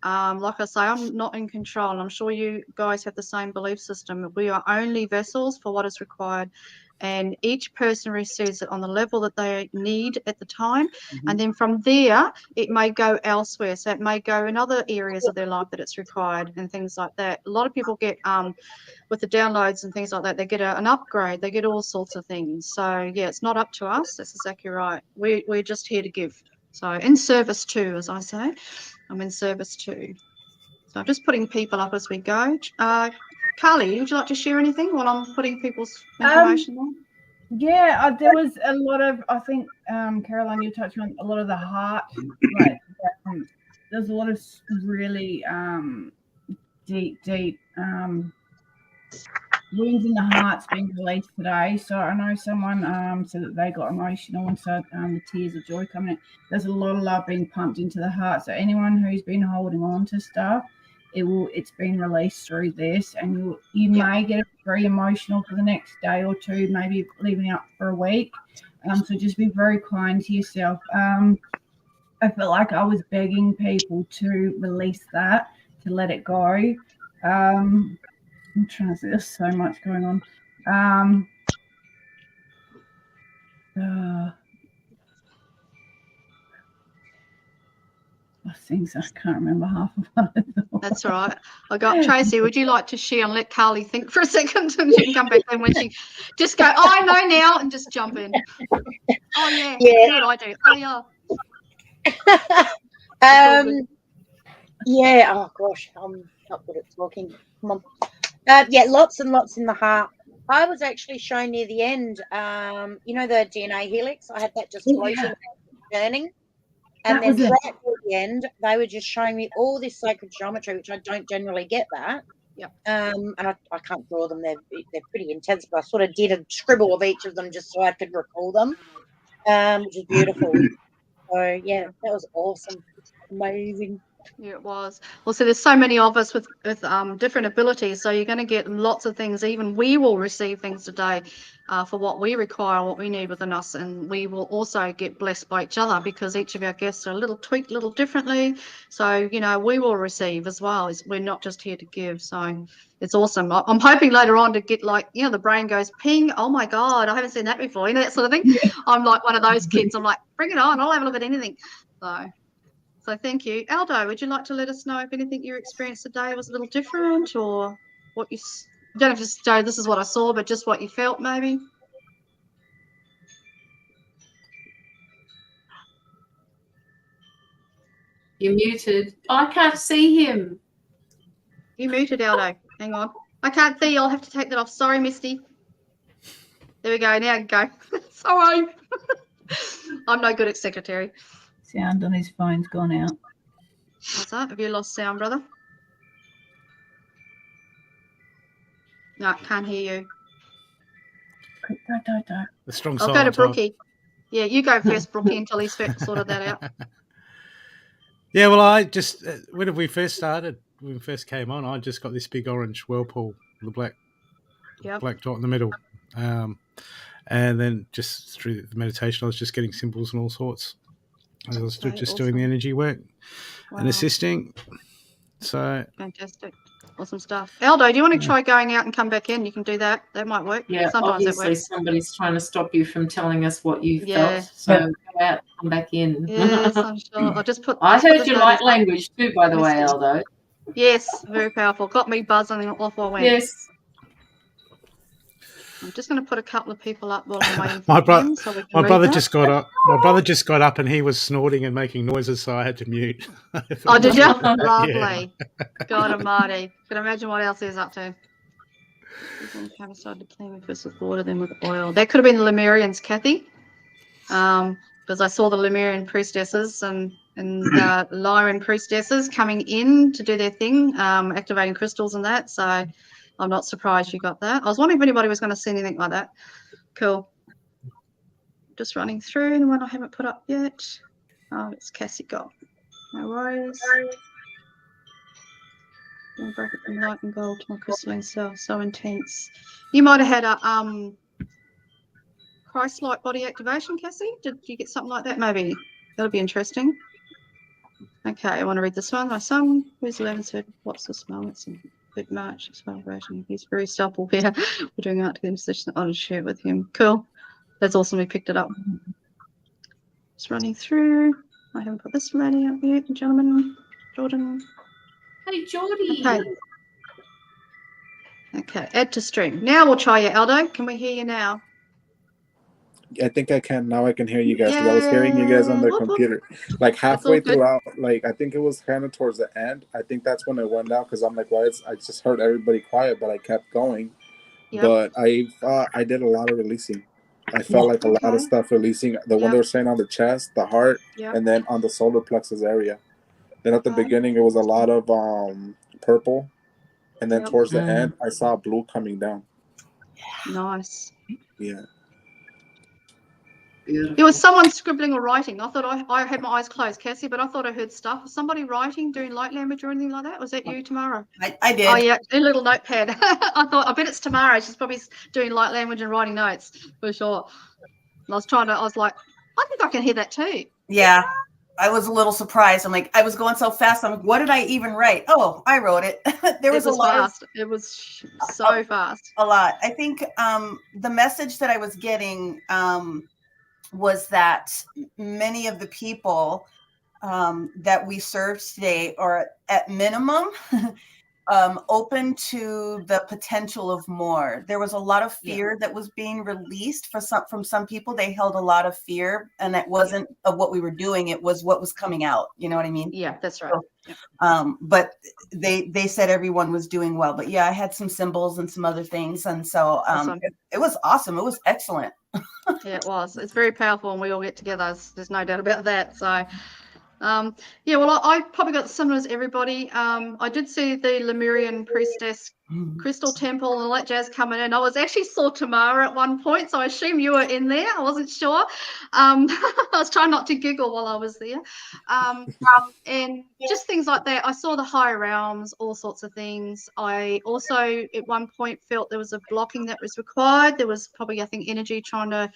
Like I say, I'm not in control. I'm sure you guys have the same belief system. We are only vessels for what is required. And each person receives it on the level that they need at the time. And then from there, it may go elsewhere. So it may go in other areas of their life that it's required and things like that. A lot of people get, with the downloads and things like that, they get an upgrade. They get all sorts of things. So, yeah, it's not up to us. That's exactly right. We're just here to give. So in service too, as I say. I'm in service too. So I'm just putting people up as we go. Carly, would you like to share anything while I'm putting people's information on? Yeah, there was a lot of, I think, Caroline, you touched on a lot of the heart. There's a lot of really deep wounds in the heart's being released today. So I know someone said that they got emotional and so the tears of joy coming in. There's a lot of love being pumped into the heart. So anyone who's been holding on to stuff, it's been released through this, and you may get very emotional for the next day or two, maybe leaving up for a week. So just be very kind to yourself. I felt like I was begging people to release that, to let it go. I'm trying to see, there's so much going on. Things I can't remember half of it. That's all right. I got Tracy. Would you like to share and let Carly think for a second, and she can come back in when she just go, "Oh, I know now," and just jump in. Oh yeah, yeah. What I do. Oh yeah. Yeah. Oh gosh, I'm not good at talking. Come on. Yeah, lots and lots in the heart. I was actually shown near the end. The DNA helix. I had that just floating, burning. And then right at the end, they were just showing me all this sacred geometry, which I don't generally get that. Yep. And I can't draw them. They're pretty intense, but I sort of did a scribble of each of them just so I could recall them, which is beautiful. So, yeah, that was awesome. Amazing. Yeah, it was. Well, so there's so many of us with different abilities, so you're going to get lots of things. Even we will receive things today for what we require, what we need within us, and we will also get blessed by each other because each of our guests are a little tweaked, a little differently. So, we will receive as well. We're not just here to give. So it's awesome. I'm hoping later on to get the brain goes ping. Oh my God, I haven't seen that before. That sort of thing. Yeah. I'm like one of those kids. I'm like, bring it on. I'll have a look at anything. So thank you. Aldo, would you like to let us know if anything you experienced today was a little different, or what you don't have to say this is what I saw, but just what you felt maybe? You're muted. I can't see him. You muted, Aldo. Hang on. I can't see you. I'll have to take that off. Sorry, Misty. There we go. Now I can go. Sorry. I'm no good at secretary. Sound on his phone's gone out. What's that? Have you lost sound, brother? No, can't hear you. Don't. The strong I'll go to silent type. Brookie. Yeah, you go first, Brookie, until he's sorted that out. Yeah, well, I just when we first started, when we first came on, I just got this big orange whirlpool, the black Yep. dot in the middle, and then just through the meditation, I was just getting symbols and all sorts. I was Okay, just doing the awesome. energy work Wow. and assisting. So Fantastic. Awesome stuff. Aldo, do you want to try going out and come back in? You can do that. That might work. Yeah, Sometimes that obviously works. somebody's trying to stop you from telling us what you Yeah. felt. So go out, come back in. Yes, I'm sure. I'll just put. I just put heard this your note light as like language too, by the way, message. Aldo. Yes, very powerful. Got me buzzing off I went. Yes. I'm just going to put a couple of people up while I'm waiting for my brother, him so we can my read brother that. just got up. My brother just got up and he was snorting and making noises, so I had to mute. Oh, did you? Yeah. Lovely. God almighty. Can imagine what else he's up to. Have started playing with first with water, then with oil. That could have been the Lemurians, Kathy. Because I saw the Lemurian priestesses and Lyran priestesses coming in to do their thing, activating crystals and that. So I'm not surprised you got that. I was wondering if anybody was going to see anything like that. Cool. Just running through the one I haven't put up yet. Oh, it's Cassie got. No worries. Break it from light and gold to my crystalline self. So intense. You might have had a Christ-like body activation, Cassie. Did you get something like that? Maybe. That'll be interesting. Okay, I want to read this one. My son, who's 11, said, "What's the smell?" It's a bit much. It's vibration. He's very self-aware. We're doing out to the session. I'll share it with him. Cool. That's awesome. We picked it up. Just running through. I haven't put this lady up yet, gentlemen. Jordan. Hey, Geordie. Okay. Okay, add to stream. Now we'll try you, Aldo. Can we hear you now? I think I can now. I can hear you guys because I was hearing you guys on the computer. Like halfway throughout, like I think it was kind of towards the end. I think that's when it went out because I'm like, why? I just heard everybody quiet, but I kept going. Yep. But I did a lot of releasing. I felt like a lot of stuff releasing. The one they were saying on the chest, the heart, and then on the solar plexus area. Then at the beginning, it was a lot of purple, and then towards the end, I saw blue coming down. Nice. Yeah. Beautiful. There was someone scribbling or writing. I thought I had my eyes closed, Cassie, but I thought I heard stuff. Was somebody writing, doing light language or anything like that? Was that you, Tamara? I did. Oh, yeah, a little notepad. I bet it's Tamara. She's probably doing light language and writing notes for sure. And I was like, I think I can hear that too. Yeah. I was a little surprised. I'm like, I was going so fast. I'm like, what did I even write? Oh, I wrote it. There was a lot. Fast. It was so fast. A lot. I think the message that I was getting was that many of the people that we served today are at minimum open to the potential of more. There was a lot of fear that was being released from some people. They held a lot of fear, and it wasn't of what we were doing. It was what was coming out. You know what I mean? Yeah, that's right. So, but they said everyone was doing well. But yeah, I had some symbols and some other things, and so Awesome. it was awesome. It was excellent. Yeah, it was. It's very powerful, and we all get together. There's no doubt about that. So, yeah, well, I probably got similar as everybody. I did see the Lemurian priestess crystal temple and all that jazz coming in. I saw Tamara at one point, so I assume you were in there. I wasn't sure. I was trying not to giggle while I was there. And just things like that. I saw the higher realms, all sorts of things. I also at one point felt there was a blocking that was required. There was probably, I think, energy trying to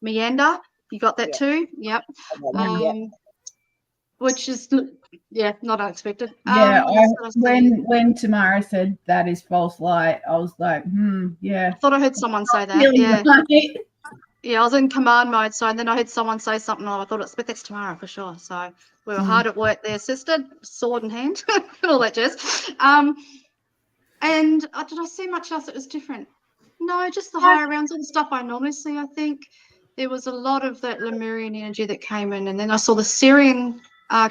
meander. You got that too? Yep. Which is, not unexpected. When Tamara said that is false light, I was like, yeah. I thought I heard someone say that. Yeah. Yeah, I was in command mode, and then I heard someone say something. I thought that's Tamara for sure. So we were hard at work there, sister, sword in hand, all that jazz. And did I see much else that was different? No, just the higher rounds, all the stuff I normally see. I think there was a lot of that Lemurian energy that came in, and then I saw the Syrian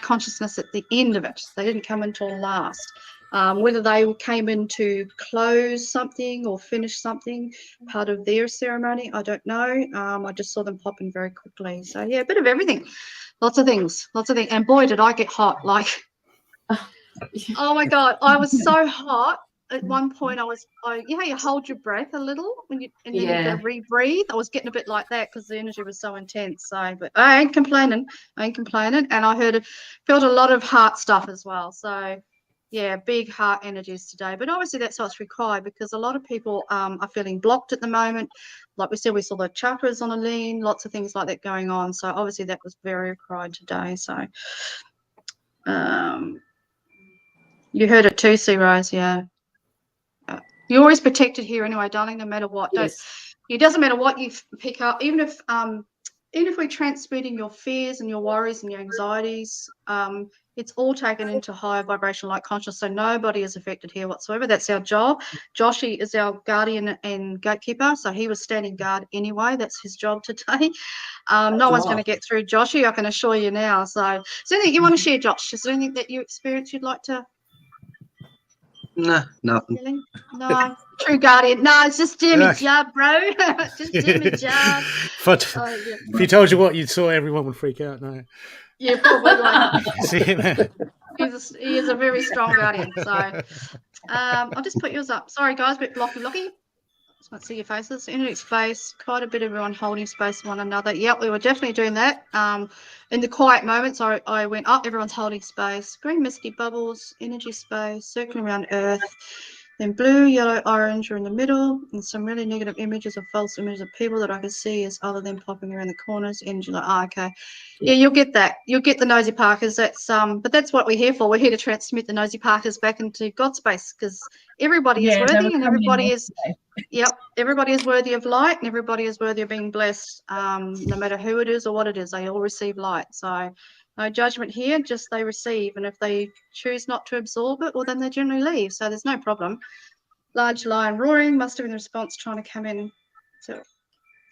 consciousness at the end of it. They didn't come until last. Whether they came in to close something or finish something, part of their ceremony, I don't know. I just saw them pop in very quickly. So, yeah, a bit of everything. lots of things. And boy, did I get hot. Like, oh my God, I was so hot. At one point, you hold your breath a little and then you've got to rebreathe. I was getting a bit like that because the energy was so intense. So, but I ain't complaining. And I felt a lot of heart stuff as well. So, yeah, big heart energies today. But obviously that's what's required because a lot of people are feeling blocked at the moment. Like we said, we saw the chakras on a lean, lots of things like that going on. So obviously that was very required today. So, you heard it too, Sea Rose, yeah. You're always protected here anyway, darling, no matter what. Yes. It doesn't matter what you pick up, even if we're transmuting your fears and your worries and your anxieties, it's all taken into higher vibrational light consciousness. So nobody is affected here whatsoever. That's our job. Joshy is our guardian and gatekeeper. So he was standing guard anyway. That's his job today. No one's going to get through Joshy, I can assure you now. So is there anything you want to share, Josh? Is there anything that you experienced you'd like to? Nah, nothing. Really? No, true guardian. No, it's just Jimmy job, bro. Just Jimmy job. If you told you what you saw, everyone would freak out. No. Yeah, probably. Like, See him there. he is a very strong guardian. So I'll just put yours up. Sorry, guys, a bit blocky. Just want to see your faces. Internet space, quite a bit of everyone holding space with one another. Yep, we were definitely doing that. In the quiet moments, I went up, everyone's holding space. Green misty bubbles, energy space, circling around Earth. Then blue, yellow, orange are in the middle, and some really negative images or false images of people that I can see as other than popping around the corners. Energy like, okay. Yeah, you'll get that. You'll get the nosy Parkers. But that's what we're here for. We're here to transmit the nosy Parkers back into God's space because everybody is worthy and everybody is everybody is worthy of light and everybody is worthy of being blessed, no matter who it is or what it is. They all receive light. So no judgment here, just they receive. And if they choose not to absorb it, well, then they generally leave. So there's no problem. Large lion roaring must have been the response trying to come in. So,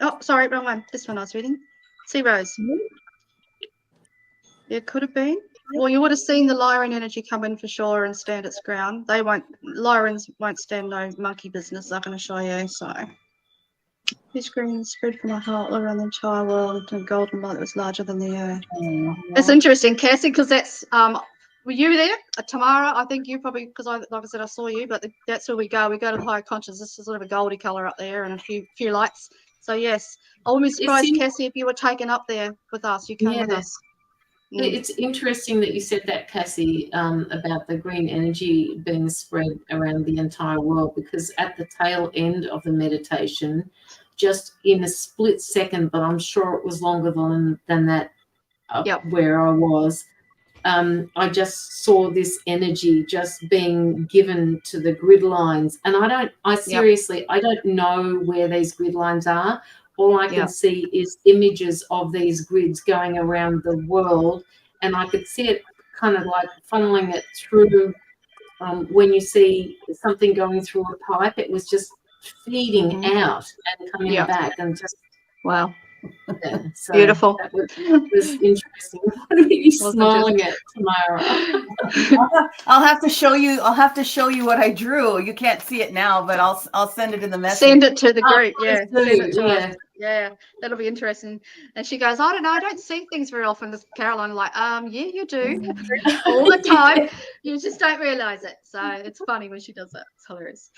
oh, sorry, wrong one. This one I was reading. Sea Rose. It could have been. Well, you would have seen the Lyran energy come in for sure and stand its ground. Lyrans won't stand no monkey business, I can assure you. So, this green spread from my heart all around the entire world to a golden light that was larger than the earth. It's interesting, Cassie, because that's were you there? Tamara, I think you probably, because like I said, I saw you, but that's where we go. We go to the higher consciousness. There's sort of a goldy colour up there and a few lights. So yes, I wouldn't be surprised, Cassie, if you were taken up there with us. You came with us. It's interesting that you said that, Cassie, about the green energy being spread around the entire world, because at the tail end of the meditation, just in a split second, but I'm sure it was longer than that where I was, I just saw this energy just being given to the grid lines. And I seriously don't know where these grid lines are. All I can see is images of these grids going around the world, and I could see it kind of like funneling it through. When you see something going through a pipe, it was just feeding out and coming back, and just wow. Yeah, so beautiful. That was interesting. What are you smiling at, Tamara? I'll have to show you. I'll have to show you what I drew. You can't see it now, but I'll send it in the message. Send it to the group. Send it to us. Yeah, that'll be interesting. And she goes, I don't know, I don't see things very often. This Caroline, like, yeah, you do all the time. You just don't realize it. So it's funny when she does that. It's hilarious.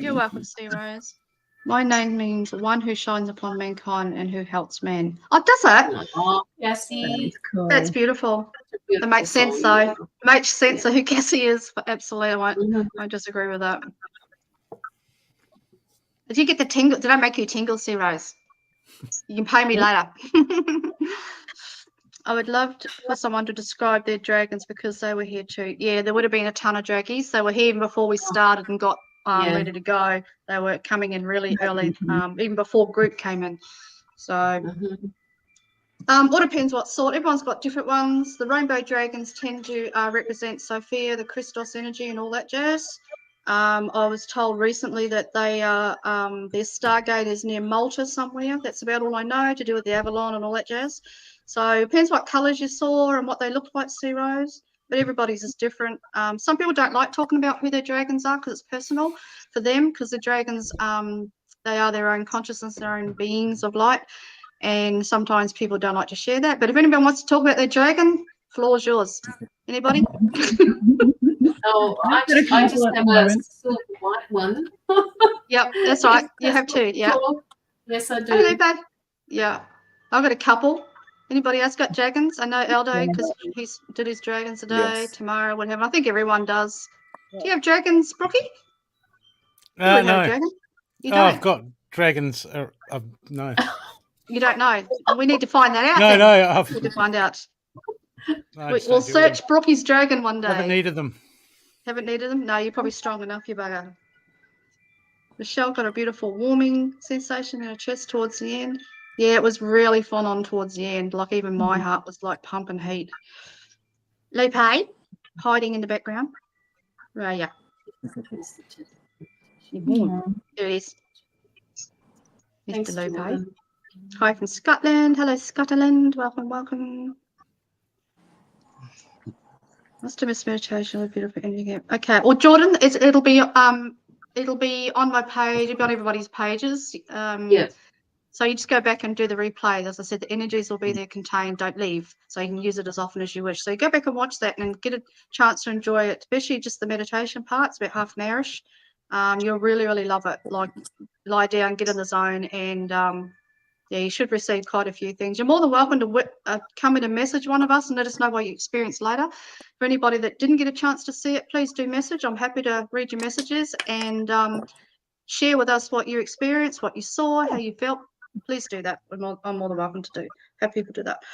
You're welcome, Sea Rose. My name means one who shines upon mankind and who helps man. Oh, does it? Oh, Cassie. That's beautiful. It makes sense, though. It makes sense of who Cassie is. But absolutely, I won't disagree with that. Did you get the tingle? Did I make you tingle, Sea Rose? You can pay me later. I would love for someone to describe their dragons because they were here too. Yeah, there would have been a ton of draggies. They were here even before we started and got ready to go. They were coming in really early, even before group came in. So all depends what sort. Everyone's got different ones. The rainbow dragons tend to represent Sophia, the Christos energy and all that jazz. I was told recently that they are their Stargate is near Malta somewhere. That's about all I know to do with the Avalon and all that jazz. So it depends what colours you saw and what they looked like, Sea Rose. But everybody's is different. Some people don't like talking about who their dragons are because it's personal for them, because the dragons, they are their own consciousness, their own beings of light. And sometimes people don't like to share that. But if anybody wants to talk about their dragon, floor's yours. Anybody? Oh, I just have a silver white one. Yep, that's right. You have two. Yeah. Cool. Yes, I do. Hello, Lupe. Yeah. I've got a couple. Anybody else got dragons? I know Aldo because he's did his dragons today, Yes. tomorrow, whatever. I think everyone does. Do you have dragons, Brookie? You No. would have a dragon. You Oh, don't. I've got dragons. No. You don't know. We need to find that out. No, then. no. We need to find out. I We'll just don't deal with search Brookie's dragon one them. day. Haven't needed them. Haven't needed them? No, you're probably strong enough, you bugger. Michelle got a beautiful warming sensation in her chest towards the end. Yeah, it was really fun on towards the end. Like even my heart was like pumping heat. Lupe, hiding in the background. Right, yeah. There it is. Thanks, Mr. Lupe. Jordan. Hi from Scotland. Hello, Scotland. Welcome, welcome. Let's do this meditation with beautiful energy. Okay. Well, Jordan, it'll be on my page, it'll be on everybody's pages. Yeah. So you just go back and do the replay. As I said, the energies will be there contained. Don't leave. So you can use it as often as you wish. So you go back and watch that and get a chance to enjoy it, especially just the meditation part. It's about half an hourish. You'll really, really love it. Like lie down, get in the zone, and yeah, you should receive quite a few things. You're more than welcome to come in and message one of us and let us know what you experienced later. For anybody that didn't get a chance to see it, please do message. I'm happy to read your messages and share with us what you experienced, what you saw, how you felt. Please do that. I'm more than welcome to do. Have people do that.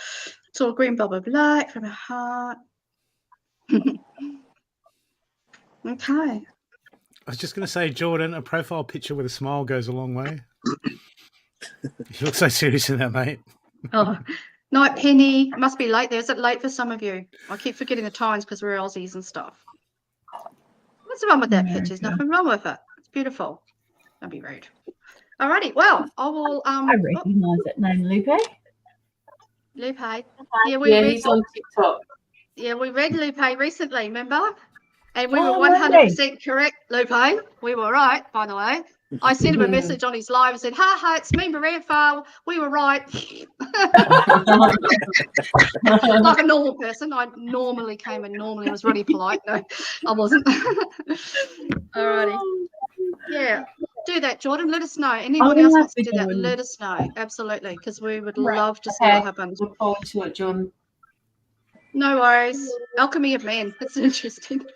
So green bubble black from a heart. Okay. I was just going to say, Jordan, a profile picture with a smile goes a long way. You look so serious in that, mate. Oh, night, Penny. It must be late there. Is it late for some of you? I keep forgetting the times because we're Aussies and stuff. What's wrong with that picture? There's nothing wrong with it. It's beautiful. Don't be rude. Alrighty. Well, I will. I recognise that name, Lupe. Lupe. Yeah, he's on TikTok. Yeah, we read Lupe recently. Remember? And we Oh, were really? 100% correct, Lupe. We were right, by the way. I sent him a message on his live and said, "Ha ha, it's me, Maria Farr. We were right." Like a normal person. I normally came and normally was really polite. No, I wasn't. Alrighty. Yeah, do that, Jordan. Let us know. Anyone else wants to do that, let us know. Absolutely, because we would love to see what happens. Look forward to it, Jordan. No worries. Alchemy of Man. That's interesting.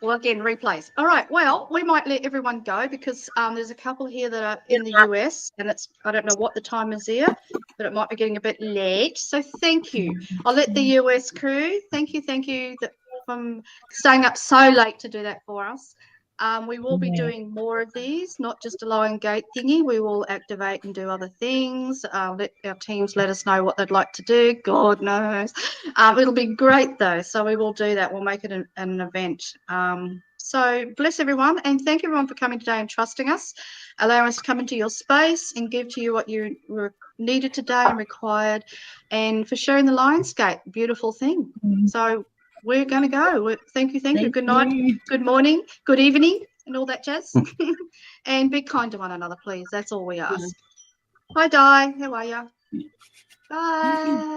Well, again, replays. All right. Well, we might let everyone go because there's a couple here that are in the US, and I don't know what the time is there, but it might be getting a bit late. So thank you. I'll let the US crew. Thank you from staying up so late to do that for us. We will be doing more of these, not just a Lion Gate thingy. We will activate and do other things. Let our teams let us know what they'd like to do. God knows. It'll be great though. So we will do that. We'll make it an event. So bless everyone and thank everyone for coming today and trusting us, allowing us to come into your space and give to you what you needed today and required, and for sharing the Lion's Gate. Beautiful thing. So we're going to go. Thank you. Good night, good morning, good evening, and all that jazz. And be kind to one another, please. That's all we ask. Hi, Di. How are you? Bye.